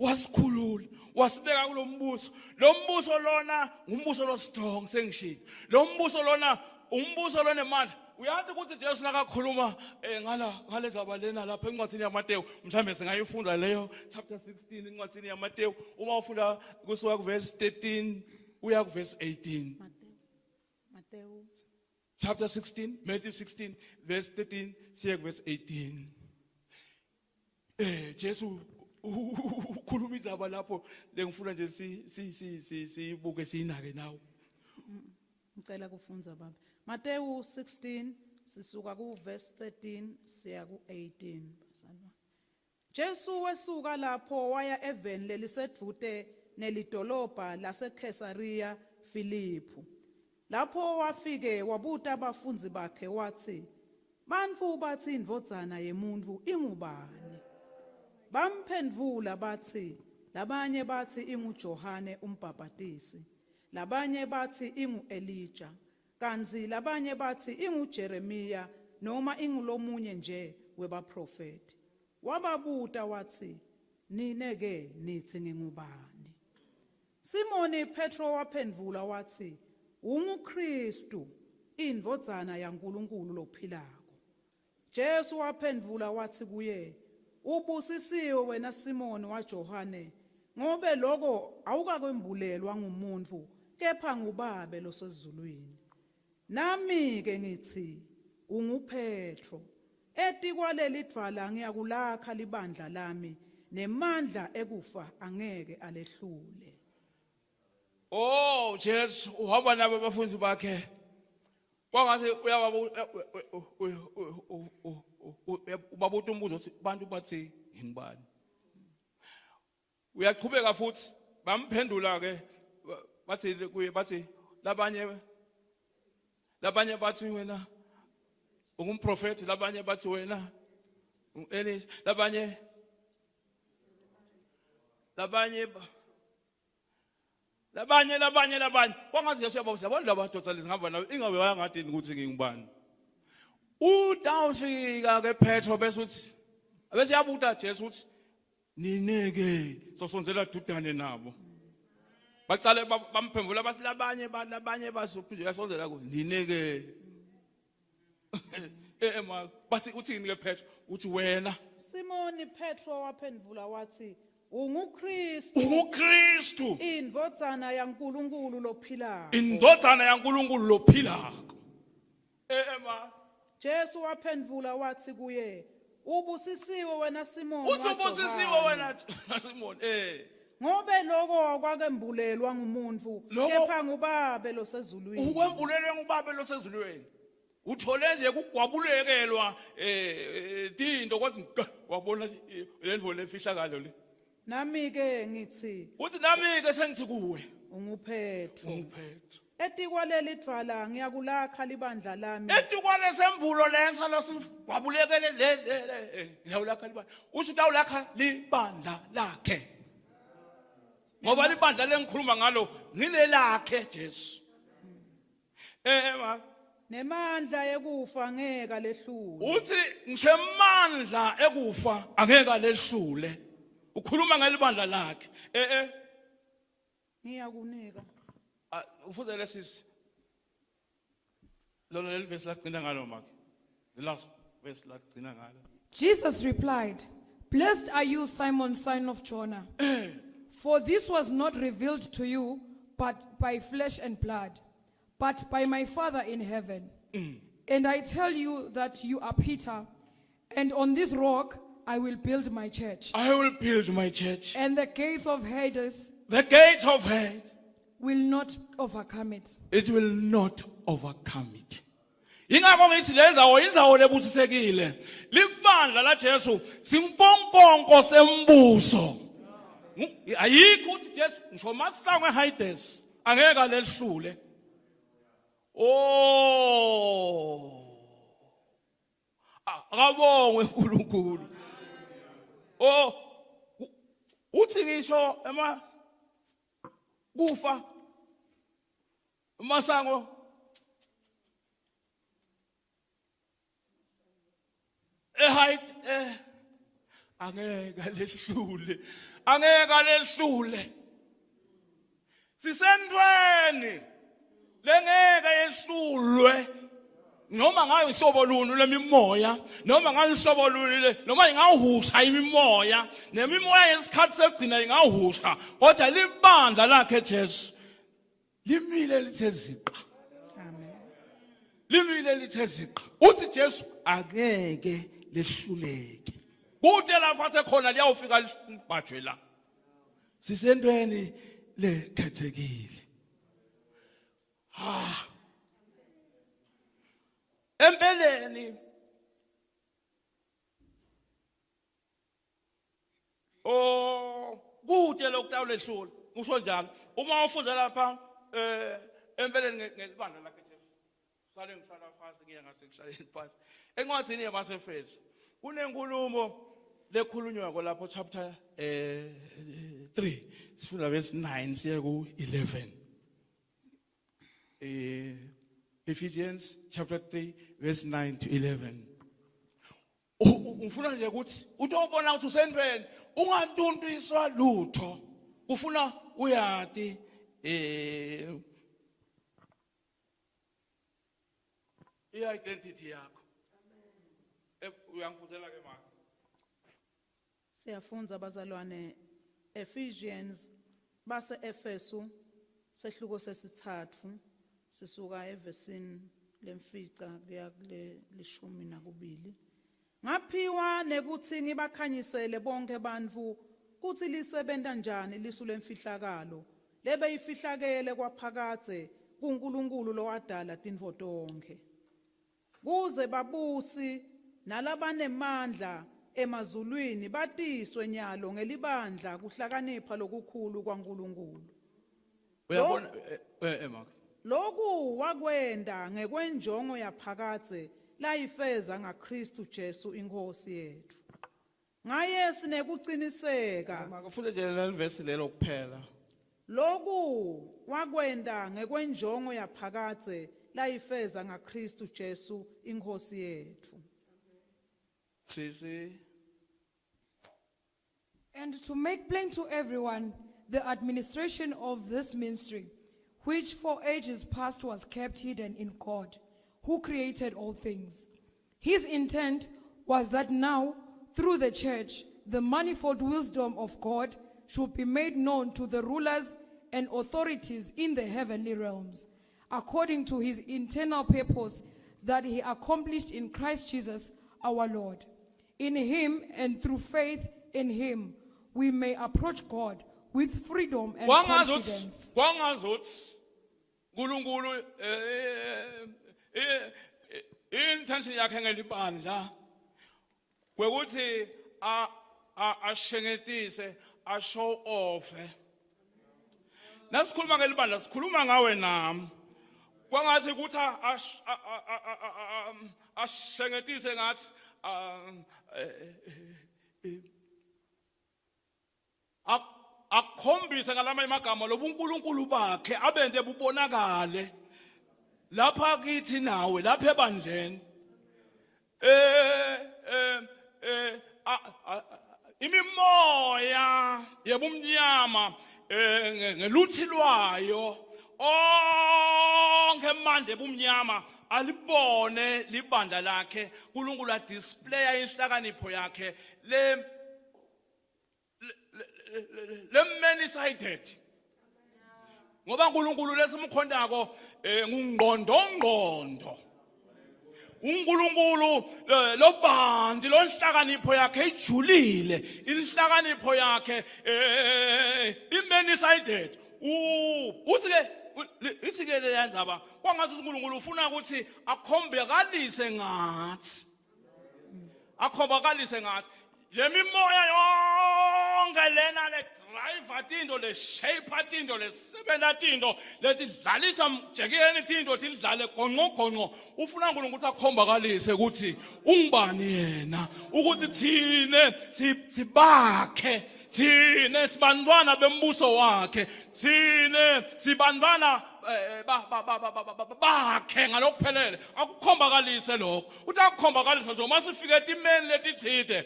Wasikhulula wasibeka kulombuso. Lo mbuso lona ngumbuso lo strong sengishilo. Lo mbuso lona umbuso lona emandla. Uyathi ukuthi Jesu nakakhuluma ngaleza balena lapha encwadini yaMateyu, mhlambe singayifunda leyo chapter 16 encwadini yaMateyu uma ufunda kusuka kuverse 13 uya kuverse 18. Mateyu Chapter 16, Matthew 16 verse 13 siya kuverse 18. Jesu ukhuluma izaba lapho lengifuna nje sibuke sinake nawo. Ngicela kufunza baba. Mateyu 16 sisuka ku verse 13 siya ku 18. Jesu wesuka lapho waya eveni lelisedvute nelidolobha laseKesariya Filipu. Lapho wafike wabuta abafunzi bakhe wathi, "Bantu bathi indvodzana yemuntu ingubani?" Bamphendvula bathi, labanye bathi inguJohane umbhaphatisi, labanye bathi ingu-Elija, kanti labanye bathi inguJeremiya noma ingulomunye nje webaprofeti. Wababuta wathi, "Nine-ke nithi ngingubani?" Simoni Petro waphendvula wathi, "UnguKristu, indvodzana yaNkulunkulu lophilako." Jesu waphendvula wathi kuye, "Ubusisiwe wena Simoni waJohane, ngobe lokho awukakwembulelwa ngumuntu kepha nguBaba losezulwini. Nami ke ngithi unguPetro, eti kwaleli dvala ngiyakulakha libandla lami nemandla ekufa angeke alehlule. Oh Jesu uhamba nabo abafundi bakhe kwangathi ubabuta umbuzo uthi bantu bathi ngibani uyaqhubeka futhi bamphendula ke bathi kuye bathi labanye bathi wena ungumprofeti labanye bathi wena Elias labanye kwangathi Yesu yababuza abantu labadoda lezingaba nawo ingabe wayangathi ukuthi ngingubani udawufika ke Petro bese uthi bese yabuta Jesu uthi nineke sosonzela dudane nabo baqale bamphemvula basi labanye basuphi yasonzela ku nineke ema bathi uthini ke Petro uthi wena Simoni Petro waphendula wathi ungukristu indodana yaNkulunkulu lophilako ema Jesu waphendula wathi kuye ubusisiwe wena Simoni uthi ubusisiwe wena Simoni ngobe lokho kwakembulelwa ngumuntu kepha nguBaba losezulwini ukwembulelwe nguBaba losezulwini uthole nje kugwabulekelwa into kwathi wabona lendvo lefihlakalo le nami ke ngithi uthi nami ke sengithi kuwe unguphetro etikwaleli dvala ngiyakulakha libandla lami etikwale sembulo lesa losivabulekele lawulakha libandla uthi utawulakha libandla lakhe ngoba libandla lengikhuluma ngalo ngilelakhe Jesu nemandla ekufa ngeke lehlule uthi ngisemandla ekufa angeke lehlule ukhuluma ngelibandla lakhe ngiyakunika ufunde lesisi lona lelivesi lagcina ngalo maki the last verse lagcina ngalo Jesus replied, "Blessed are you, Simon, son of Jonah, for this was not revealed to you but by flesh and blood, but by my Father in heaven. And I tell you that you are Peter, and on this rock I will build my church. And the gates of Hades will not overcome it." It will not overcome it. Ingakho ngithi lenzawo indzawo lebusisekile. Libandla la Jesu simponkonko sembuso. Ayikho uthi Jesu ngisho masango eHades angeke lehlule. Oh. Akabongwe uNkulunkulu. Oh. Uthi ngisho kufa masango ehayit angeke lehlule sisendweni lengeke yehlulwe noma ngayo isobo lunu lemimoya noma ngayo isobo lunu noma ingahusha imimoya nemimoya yesikhathi segcina ingahusha kodwa libandla lakhe Jesu limile lithe ziqa. Amen. Limile lithe ziqa. Uthi Jesu angeke lehluleke. Kude lapha athe khona liyawufika libhajwe la. Sisentweni lekhethekile. Empeleni kude lokutawulehlula ngisho njalo uma ufunda lapha empeleni ngelibandla lakhe Jesu sale ngihlala phansi ngiya ngase ngihlaleni phansi encwadini yabaseFeso kunenkulumo lekhulunywa lapho chapter 3 sifunda verse 9 siya ku 11 Ephesians chapter 3 verse 9 to 11 ufuna nje ukuthi utobona ukuthi usendweni ungantuntiswa lutho ufuna uyati i-identity yakho uyangifuzela ke manje siyafunza bazalwane Ephesians base Efesu sehluko sesithathu sisuka evesini lemfica kuya kule 12 Ngaphiwa nekuthi ngibakhanyisele bonke bantfu kuthi lisebenta njani lisu lemfihlakalo lebe ifihlakele kwaphakathe kuNkulunkulu lowadala tintfo tonke. Kuze babusi nalabanemandla emazulwini batiswe nyalo ngelibandla kuhlakanipha lokukhulu kwaNkulunkulu. Uyabona Mark. Loku wakwenda ngekwenjongo yaphakathe layifeza ngaKristu Jesu inkosi yethu. Ngaye sinekuciniseka. Makafuze nje leli verse lelo kuphela. Loku wakwenda ngekwenjongo yaphakathe layifeza ngaKristu Jesu inkosi yethu. Sisi. And to make plain to everyone the administration of this ministry, which for ages past was kept hidden in God, who created all things. His intent was that now, through the church, the manifold wisdom of God should be made known to the rulers and authorities in the heavenly realms, according to his internal purpose that he accomplished in Christ Jesus our Lord. In him and through faith in him, we may approach God with freedom and confidence. Kwangazuthi uNkulunkulu intention yakhe ngelibandla kwekuthi ashengetise show off. Nasikhuluma ngelibandla sikhuluma ngawe nami. Kwangathi ukuthi ashengetise ngathi akhombise ngalama imagama lobu uNkulunkulu bakhe abende bubonakale lapha kithi nawe lapha ebandleni imimoya yebumnyama ngeluthi lwayo onke manje ebumnyama alibone libandla lakhe uNkulunkulu adisplaya inhlakanipho yakhe le many sided ngoba uNkulunkulu lesimkhondako ngungqondo uNkulunkulu lobandi lonhlakanipho yakhe ijulile inhlakanipho yakhe many sided uthi ke le yandzaba kwangathi uNkulunkulu ufuna ukuthi akhombekalise ngathi lemimoya yonke lena le driver tinto le shaper tinto le sebenza tinto lethi dlalisa mjekeni tinto tidlale gonqo ufuna uNkulunkulu ukuthi akhombakalise ukuthi ungubani yena ukuthi thine sibakhe thine sibantwana bembuso wakhe thine sibantwana bakhe ngalokuphelele akukhombakalise lokho uthi akukhombakalise nje masifike etimeni letithide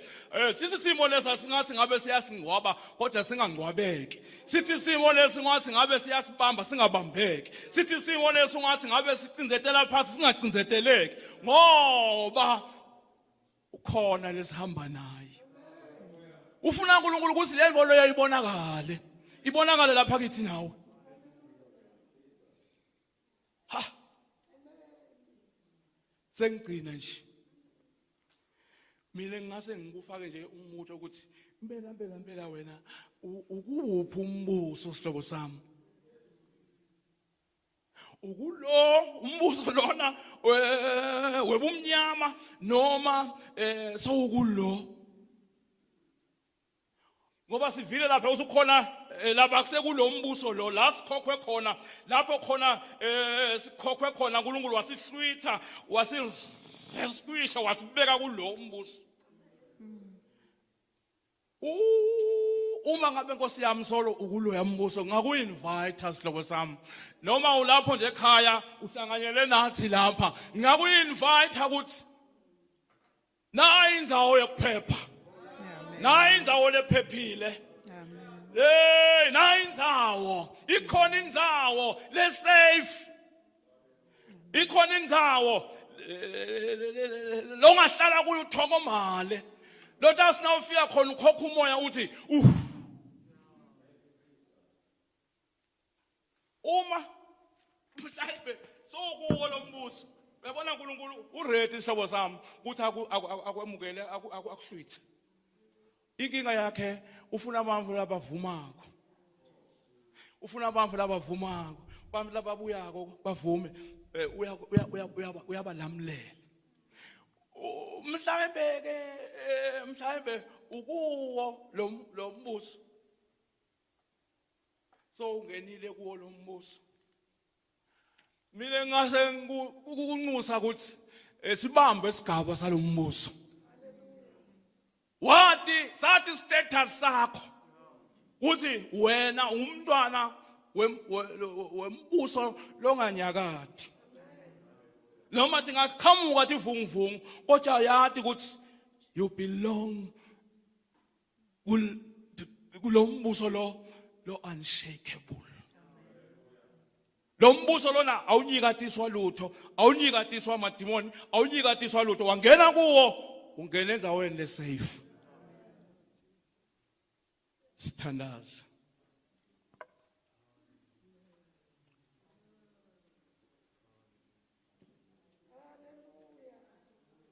sisimo lesa singathi ngabe siyasingcwaba kodwa singangcwabeki sithi simo lesi ngathi ngabe siyasibamba singabambeki sithi simo lesi ngathi ngabe sicinzetela phansi singacinzeteleki ngoba ukhona lesihamba naye ufuna uNkulunkulu ukuthi le mvolo ibonakale lapha kithi nawe sengcina nje mina ngingase ngikufake nje umuntu ukuthi impela wena ukuphi umbuso sihlobo sami ukulo umbuso lona webumnyama noma sowukulo ngoba sivile lapha usukhona lapha kusekulo umbuso lo la sikhokhwe khona lapho khona sikhokhwe khona uNkulunkulu wasihlwitha wasiresquisha wasibeka kulo umbuso uma ngabe Nkosi yami solo ukulo yambuso ngakuinvite sihlobo sami noma ulapho nje ekhaya uhlanganyele nathi lapha ngakuinvite ukuthi na indzawo yokuphepha na indzawo lephephile na indzawo ikhona indzawo le safe ikhona indzawo longahlala kuyo uthomomale lota sinawufika khona ukhokha umoya uthi uma mhlawumbe sokuwo lo mbuso uyabona uNkulunkulu uready sabo sami ukuthi akwemukele akuhlwithe. Inkinga yakhe ufuna abantu labavumako. Ufuna abantu labavumako, abantu lababuyako bavume, uyabalamlela. Mhlawumbe ukuwo lo mbuso. So ungenile kuwo lo mbuso. Mina ngase ukunxusa ukuthi sibambe isigaba salombuso. Sathi status sakho uthi wena umntwana wembuso longanyakati. Noma ngaqhamuka athi vunguvungu kodwa yathi ukuthi you belong kulombuso lo unshakable. Lo mbuso lona awunyikatiswa lutho, awunyikatiswa amadimoni, awunyikatiswa lutho. Wangena kuwo ungena endaweni le safe. Sithandaza.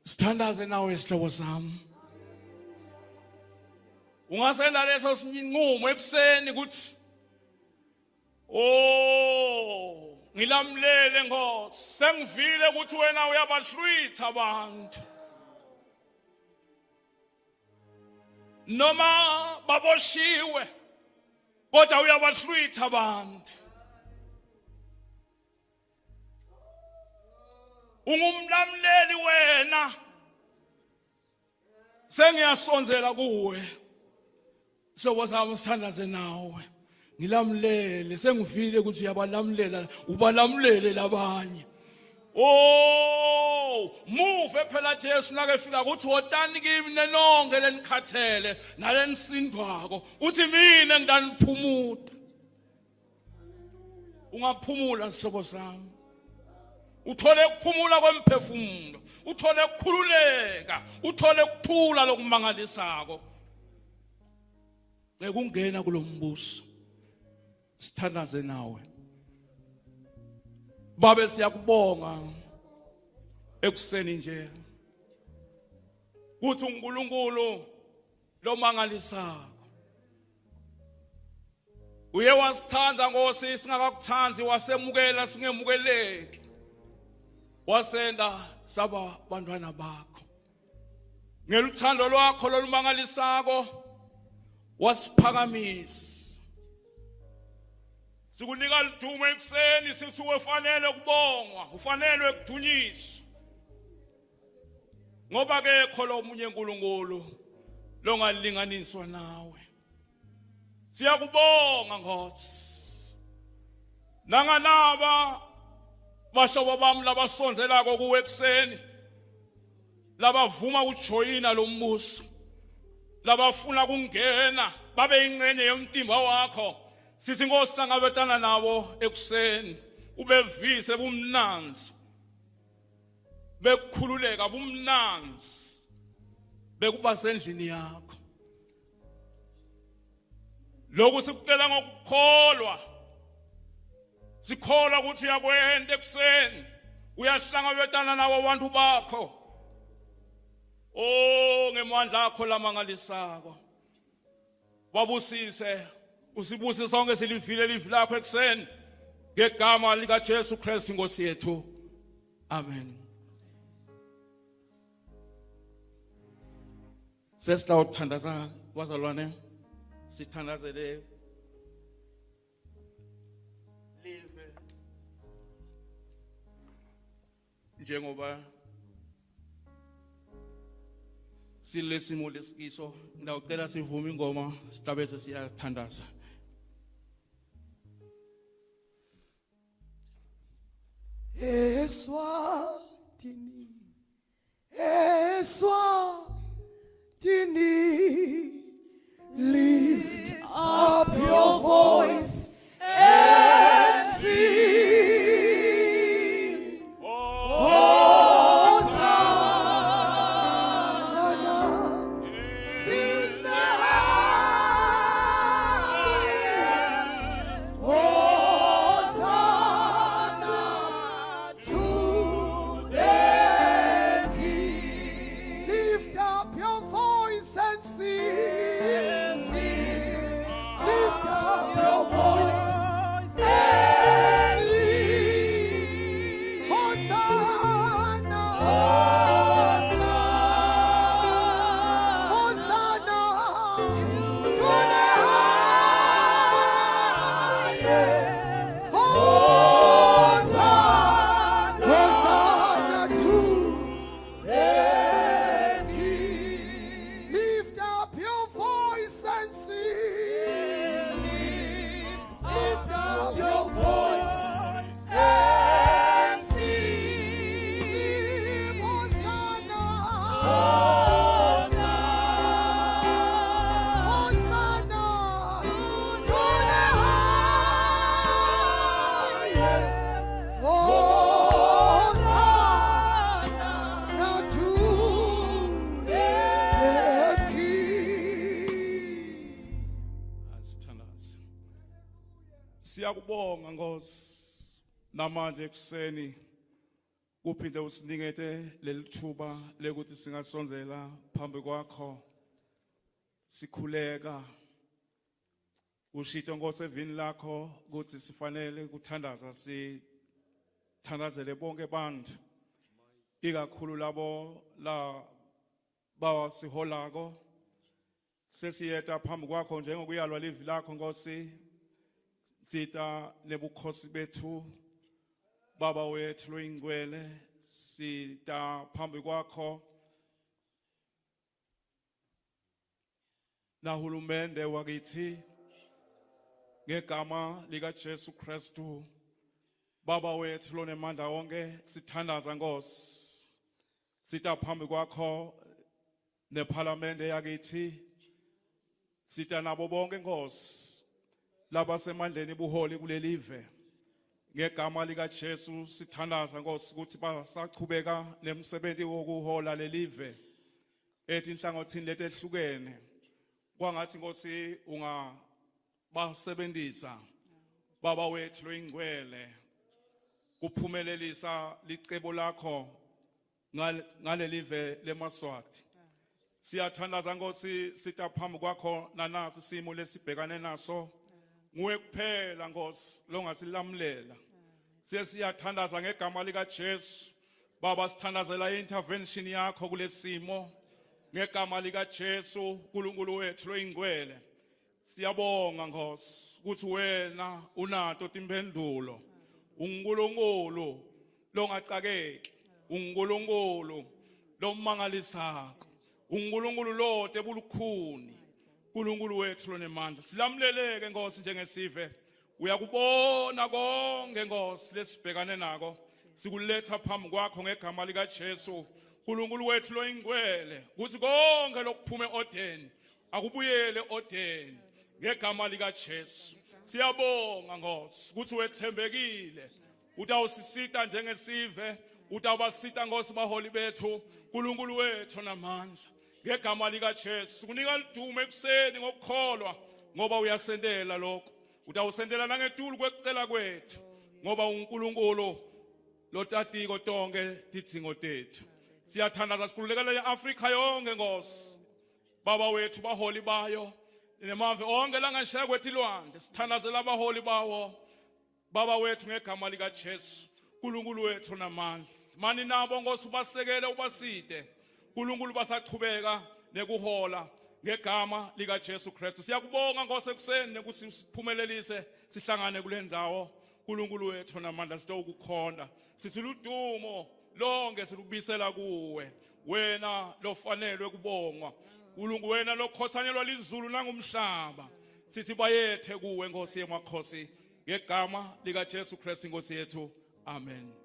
Sithandaze nawe isihlobo sami. Ungasenda leso sinqumo ekuseni ukuthi ngilamlele Nkosi, sengivile ukuthi wena uyabahlwitha abantu. Noma baboshiwe kodwa uyabahlwitha abantu. Ungumlamleli wena, sengiyasonzela kuwe. Hlobo sami sithandaze nawe. Ngilamlele, sengivile ukuthi uyabalamlela, ubalamlele labanye. Move phela Jesu nake fika ukuthi wotani kimi nenonke lenikhathele nalenisindwako. Uthi mina ngidaniphumuda. Ungaphumula sihlobo sami. Uthole ukuphumula kwemphefumulo, uthole ukukhululeka, uthole ukuthula lokumangalisako. Ngekungena kulombuso. Sithandaze nawe. Babe siyakubonga ekuseni nje ukuthi uNkulunkulu lo mangalisako. Uye wasithanda Nkosi singakakuthanzi, wasemukela singemukeleki. Wasenda saba bantwana bakho. Ngeluthando lwakho lolumangalisako wasiphakamisa. Sikunika ludumo ekuseni sithi ufanele ukubongwa, ufanele ukudunyiswa. Ngoba ke kholo omunye uNkulunkulu longalinganiswa nawe. Siyakubonga Nkosi. Nanganaba bashobo bami labasonzelako kuwe ekuseni, labavuma ujoyina lo mbuso, labafuna kungena babe ingcenye yomtimba wakho. Sithi Nkosi hlangabetana nabo ekuseni, ubevise bumnanzi, bekukhululeka bumnanzi, bekuba sendlini yakho. Lokhu sikucela ngokukholwa. Sikholwa ukuthi uyakwenda ekuseni, uyahlangabetana nabo abantu bakho. Ngemandla akho lamangalisako. Wabusise, usibuse sonke silivile livi lakho ekuseni. Ngegama lika Jesu Kristu Nkosi yethu. Amen. Sesithandaza bazalwane, sithandazele live njengoba silesimo lesikiso. Ngicela sivume ingoma sitabeze siyathandaza. Eswatini, Eswatini, lift up your voice and sing. Hosanna in the highest. Siyakubonga Nkosi namanje kuseni uphinde usinikete lelithuba lekuthi singasonzela phambi kwakho sikhuleka ushito Nkosi evini lakho ukuthi sifanele kuthandaza sithandazele bonke bantu ikakhulu labo la bawa siholako sesiyeta phambi kwakho njengokuyalwa livi lakho Nkosi sita nebukhosi bethu baba wethu loyingcwele sita phambi kwakho nahulumende wakithi ngegama lika Jesu Kristu baba wethu lonemandla wonke sithandaza Nkosi sita phambi kwakho neparlamente yakithi sita nabo bonke Nkosi laba semandleni buholi kulelive ngegama lika Jesu sithandaza Nkosi ukuthi basachubeka nemsebenzi wokuhola lelive ethi inhlangothini letehlukene kwangathi Nkosi ungabasebenzisa baba wethu loyingcwele kuphumelelisa licebo lakho ngalelive leMaswati siyathandaza Nkosi sita phambi kwakho nanasi simo lesibhekane naso nguwe kuphela Nkosi longasilamulela siyathandaza ngegama lika Jesu baba sithandazela intervention yakho kulesimo ngegama lika Jesu uNkulunkulu wethu loyingcwele siyabonga Nkosi ukuthi wena unato timpendulo uNkulunkulu longacakeki uNkulunkulu lomangalisako uNkulunkulu lote bulukhuni uNkulunkulu wethu lonemandla silamleleke Nkosi njengesive uyakubona konke Nkosi lesibhekane nako sikuletha phambi kwakho ngegama lika Jesu uNkulunkulu wethu loyingcwele ukuthi konke lokuphume odeni akubuyele odeni ngegama lika Jesu siyabonga Nkosi ukuthi wethembekile utawusisita njengesive utawubasita Nkosi baholi bethu uNkulunkulu wethu namandla ngegama lika Jesu kunika lidumo ekuseni ngokukholwa ngoba uyasendela lokho utawusendela nangetulu kwekucela kwethu ngoba uNkulunkulu lotatiko tonke tidzingo tethu siyathandaza sikhululekela eAfrika yonke Nkosi baba wethu baholi bayo nemave onke langasheya kwetilwandle sithandazela abaholi bawo baba wethu ngegama lika Jesu uNkulunkulu wethu namandla mani nabo Nkosi ubasekele ubasite uNkulunkulu basachubeka nekuhola ngegama lika Jesu Kristu siyakubonga Nkosi ekuseni nekuthi siphumelelise sihlangane kulendzawo uNkulunkulu wethu namandla sito ukukhonda sithi ludumo lonke silubisela kuwe wena lofanelwe kubongwa uNkulunkulu wena lokhothanyelwa lizulu nangumhlaba sithi bayethe kuwe Nkosi yemakhosi ngegama lika Jesu Kristu Nkosi yethu amen.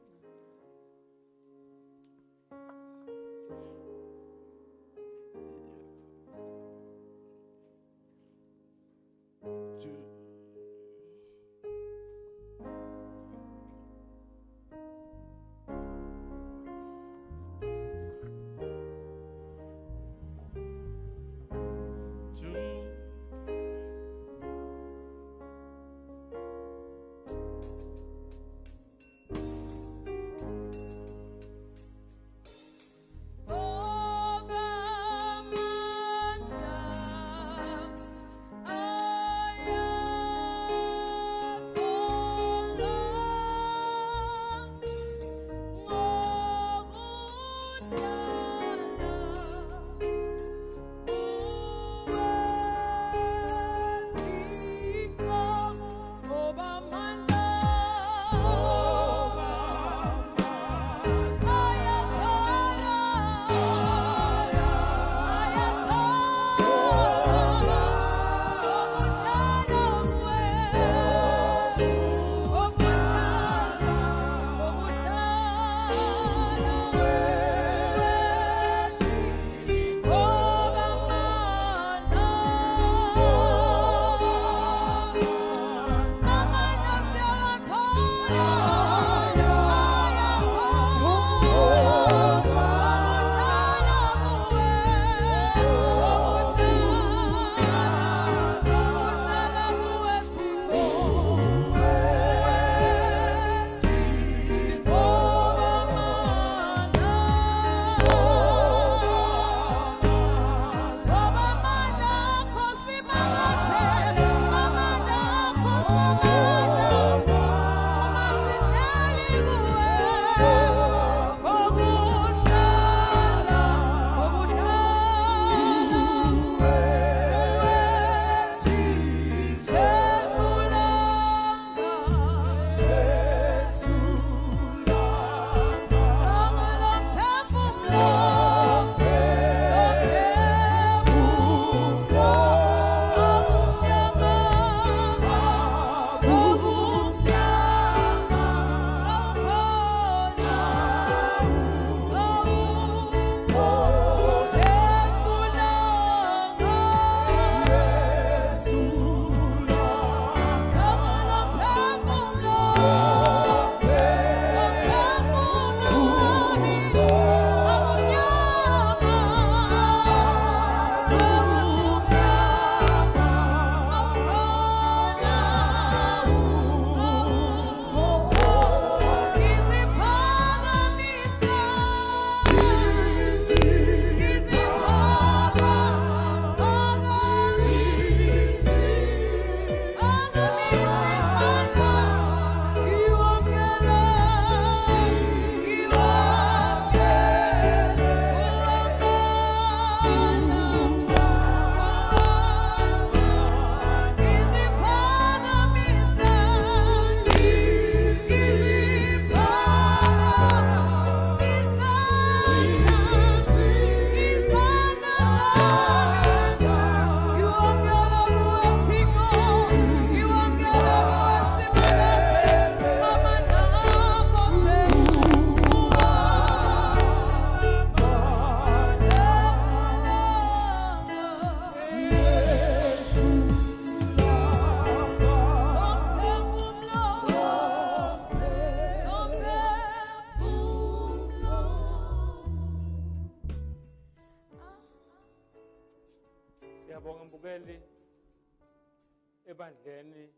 ebandleni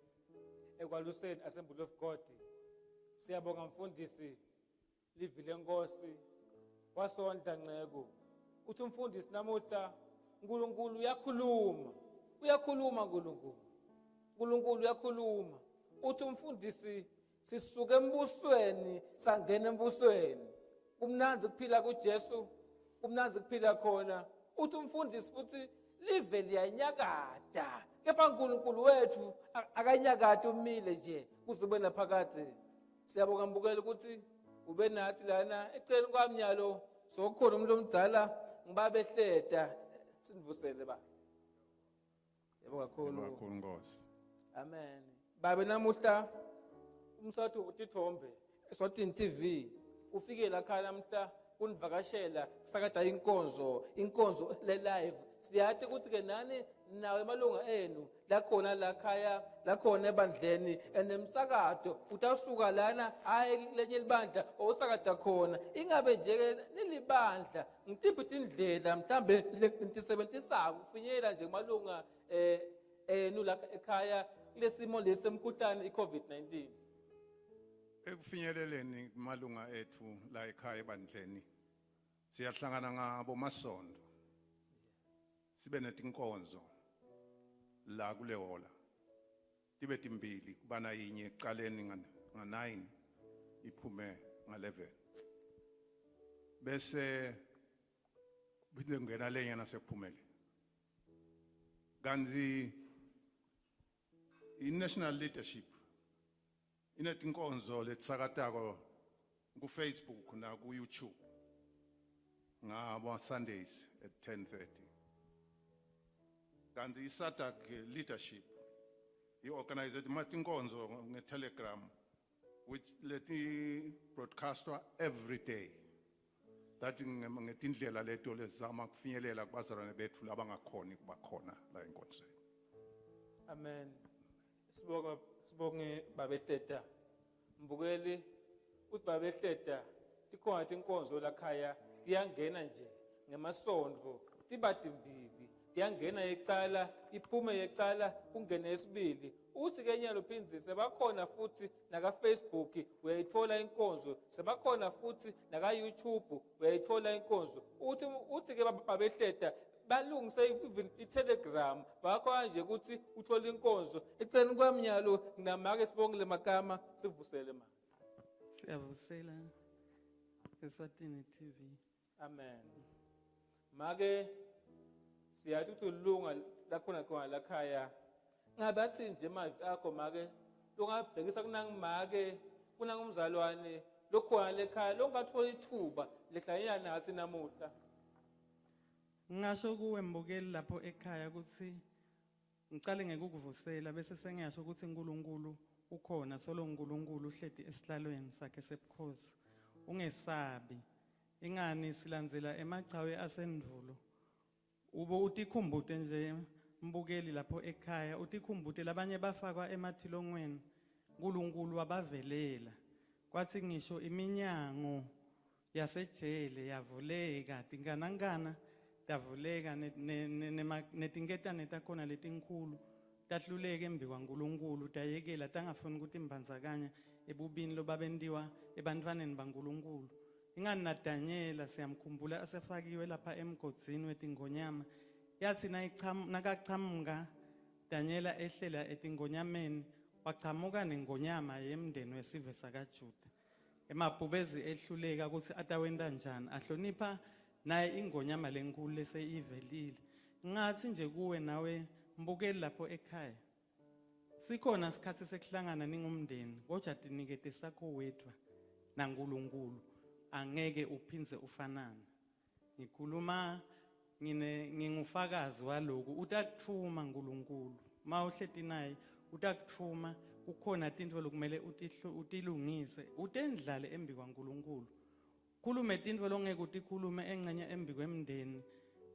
ekwaluseni Assembly of God. Siyabonga mfundisi livile Nkosi wasondla Nceko. Uthi umfundisi namuhla uNkulunkulu uyakhuluma. Uyakhuluma uNkulunkulu. uNkulunkulu uyakhuluma. Uthi umfundisi sisuke embusweni sangena embusweni. Kumnanzi kuphila kuJesu, kumnanzi kuphila khona. Uthi umfundisi futhi live liyanyakada. Kepha uNkulunkulu wethu akanyakada umile nje kuzube naphakathi. Siyabonga mbukela ukuthi ube nathi lana eceleni kwamnyalo sokukhona umuntu omdala ngibabe ehleda sinivusele ba. Yebo kakhulu Nkosi. Amen. Babe namuhla umsathu uTithombe Eswatini TV ufike la khaya namhla kunivakashela sakada inkonzo le live. Siyathi ukuthi ke nani nawe emalunga enu la khona la khaya la khona ebandleni enemsakado utasuka lana hayi lenye libandla osakada khona ingabe nje ke nilibandla ngitiphi indlela mhlambe lentisebenzisako ufinyela nje emalunga enu la ekhaya kulesimo lesemkhuhlane iCovid-19. Ekufinyeleleni kumalunga ethu la ekhaya ebandleni siyahlangana ngabo masondo sibe netinkonzo la kule hola tibe timbili kubana yinye ekuqaleni nga9 iphume nga11 bese bide ngena lenye nasekuphumele kanzi i-national leadership inetinkonzo letsakatako ku Facebook na ku YouTube ngabo Sundays at 10:30 kanzi isatak leadership i-organized matinkonzo nge-Telegram which leti broadcastwa every day that ngetindlela leto lezama kufinyelela kubazalwane bethu labangakhoni kuba khona la enkonzweni. Amen. Sibonge babehleda mbukeli uthi babehleda tikhona tinkonzo la khaya tiyangena nje ngemasondo tibadimbili tiyangena yecala iphume yecala kungene yesibili uthi ke nyalo phinzise bakhona futhi naka Facebook uyayithola inkonzo sebakhona futhi naka YouTube uyayithola inkonzo uthi ke babehleda balungise even iTelegram bakho nje ukuthi uthola inkonzo eceleni kwamnyalo nginamake sibongile magama sivusele ma. Siyavusela Eswatini TV. Amen. Make siyathi ukuthi ulunga lakhona khona la khaya ngabathi nje mavi akho make longabhekisa kunangimake kunangumzalwane lokhona lekhaya longathola ithuba lehlanya nasi namuhla. Ngisho kuwe mbukeli lapho ekhaya ukuthi ngicale ngekukuvusela bese sengiyasho ukuthi uNkulunkulu ukhona solo uNkulunkulu uhledi esihlalweni sakhe sebukhosi ungesabi ingani silandzela emagcawe asendulo ubo utikhumbude nje mbukeli lapho ekhaya utikhumbude labanye bafakwa emathilongweni uNkulunkulu wabavelela kwathi ngisho iminyango yasejele yavuleka tinganangana davuleka netingetane takhona letinkulu tahluleke embi kwaNkulunkulu tayekela tangafuni ukuthi imbandzakanya ebubini lobabentiwa ebantwaneni baNkulunkulu ingani na Daniela siyamkhumbula asefakiwe lapha emgodzini wetingonyama yathi nakachamuka Daniela ehlela etingonyameni wachamuka nengonyama yemndeni wesive sakaJuda emabhubezi ehluleka ukuthi atawenda njani ahlonipha naye ingonyama lenkulu leseyivelile ngathi nje kuwe nawe mbukeli lapho ekhaya sikhona sikhathi sekuhlangana ningumndeni kodwa tinikete sakho wedwa naNkulunkulu angeke uphinze ufanana ngikhuluma ngingufakazi waloko utakuthuma uNkulunkulu mawuhleti naye utakuthuma ukhona tintfo lokumele utilungise utendlale embi kwaNkulunkulu khulume tintfo longeke utikhulume engcenye embi kwemndeni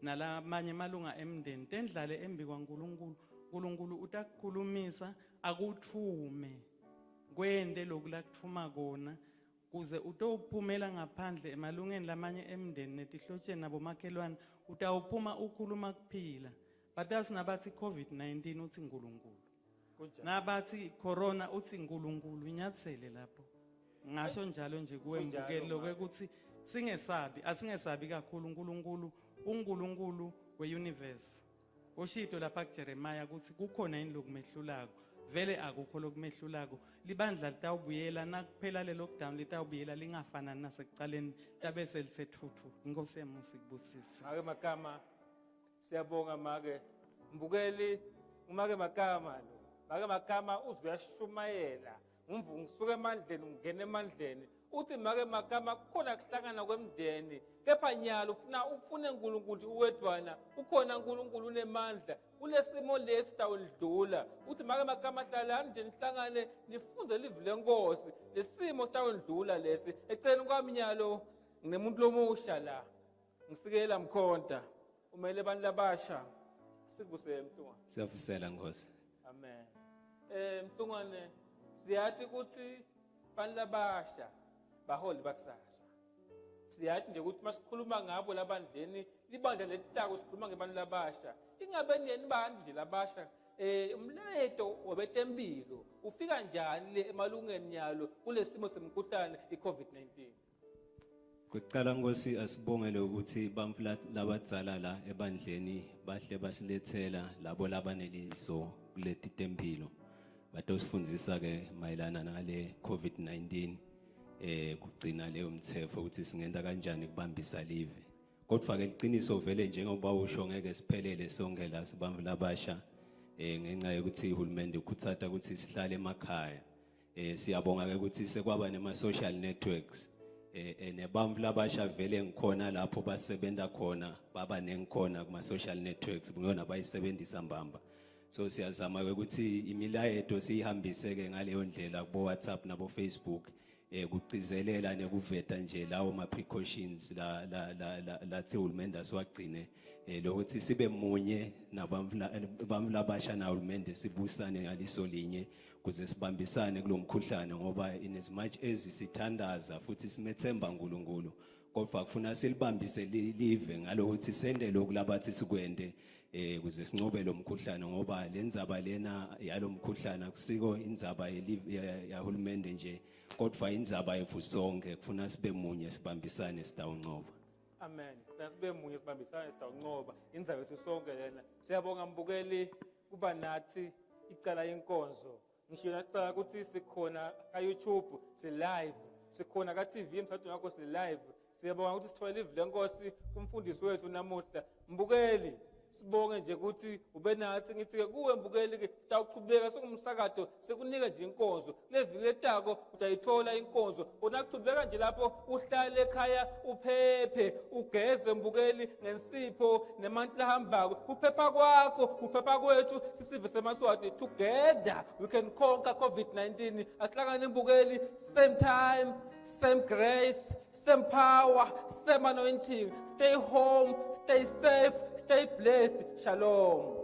nalamanye malunga emndeni tendlale embi kwaNkulunkulu uNkulunkulu utakukhulumisa akuthume kwende lokulakuthuma kona kuze utophumela ngaphandle emalungeni lamanye emndeni netihlotsheni nabomakhelwane utawuphuma ukhuluma kuphila batasi nabathi COVID-19 uthi uNkulunkulu nabathi corona uthi uNkulunkulu inyathele lapho ngasho njalo nje kuwembukeli lokho ukuthi singesabi asingesabi kakhulu uNkulunkulu uNkulunkulu weuniverse oshito lapha kuJeremiah ukuthi kukhona yini lokumehlulako vele akukho lokumehlulako libandla litawubuyela nakuphela le lockdown litawubuyela lingafanani nasekuqaleni tabe selithuthu inkosi yami sikubusise make makama siyabonga make mbukeli umake makama lo make makama uzuyashumayela ngisuka emandleni ungena emandleni uthi make makama kukhona kuhlangana kwemndeni kepha nyalo ufune uNkulunkulu uwedwana ukhona uNkulunkulu unemandla kulesimo lesi sitawudlula uthi make makama hlalani nje nihlangane nifunze live lenkosi lesimo sitawudlula lesi eceleni kwami nyalo nginemuntu lomusha la ngisikela mkhonta umele abantu labasha sikubusele mhlungwane siyafusela Nkosi amen mhlungwane siyathi ukuthi abantu labasha baholi bakusasa siyathi nje ukuthi masikhuluma ngabo labandleni libandla letako sikhuluma ngebantu labasha ingabe niyeni bantu nje labasha umlayeto wabetempilo ufika njani le emalungeni nyalo kulesimo semkhuhlane iCovid-19 Kuqala Nkosi asibongele ukuthi bamfla labadzala la ebandleni bahle basilethela labo labaneliso kuleti tempilo batosifundisa ke mayelana nale COVID-19 kugcina leyo mthetho ukuthi singenda kanjani kubambisa live kodwa ke liqiniso vele njengoba usho ngeke siphelele sonke la sibamvu labasha ngenxa yokuthi uhulumende ukuthatha ukuthi sihlale emakhaya siyabonga ke ukuthi sekwaba nema social networks nebamvu labasha vele ngikhona lapho basebenta khona baba nengikhona kuma social networks kuyona bayisebenzisa mbamba so siyazama ukuthi imilayeto sihambise ke ngaleyo ndlela kubo WhatsApp nabo Facebook kucizelela nekuveta nje lawo ma precautions la uhulumende asiwagcine lokuthi sibe munye nabamlabasha na uhulumende sibusane ngaliso linye kuze sibambisane kulomkhuhlane ngoba in as much as sithandaza futhi simethemba uNkulunkulu kodwa kufuna silibambise live ngalokuthi sende lokulabathi sikwende kuze sincobe lo mkhuhlane ngoba lenzaba lena yalomkhuhlane akusiko inzaba yahulumende nje kodwa inzaba yethu sonke kufuna sibe munye sibambisane sitawuncoba amen sibe munye sibambisane sitawuncoba inzaba yethu sonke lena siyabonga mbukeli kuba nathi icala yenkonzo ngisho nasicala ukuthi sikhona ka YouTube si live sikhona ka TV emsakazweni wakho si live siyabonga ukuthi sithole live lenkosi kumfundisi wethu namuhla mbukeli sibonge nje ukuthi ube nathi ngithi ke kuwe mbukeli ke sitawuqhubeka sokumsakazo sekunika nje inkonzo leviki letako utayithola inkonzo unaqhubeka nje lapho uhlale ekhaya uphephe ugeze mbukeli ngensipho nemantla hambako uphepha kwakho uphepha kwethu sisive semaswati together we can conquer COVID-19 asihlangane mbukeli same time same grace same power same anointing stay home stay safe stay blessed. Shalom.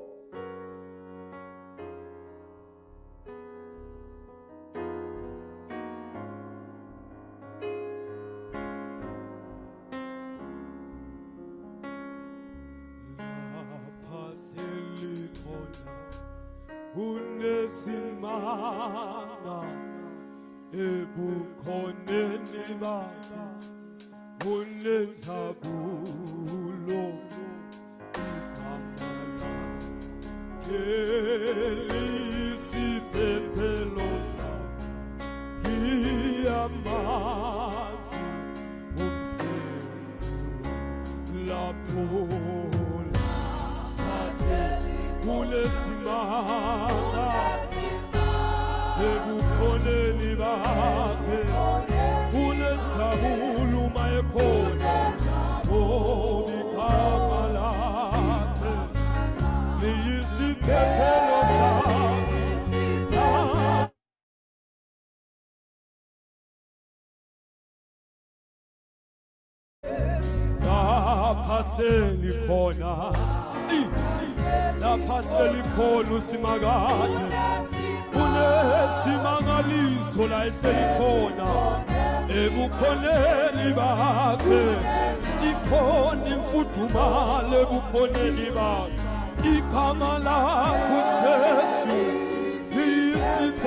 Unesimanga ebukhoneni baba unenjabulo Elisiphelosa Iyamazi umfelo lapho kulesimanga ebukhoneni bakhe unenjabulo mayekhona igama lakhe liyisiphephelo sami lapha hleli khona lapha hleli khona usimangane unesimangaliso la ehleli khona ebukhoneni bakhe ikhona imfudumalo ebukhoneni bakhe igama lakhe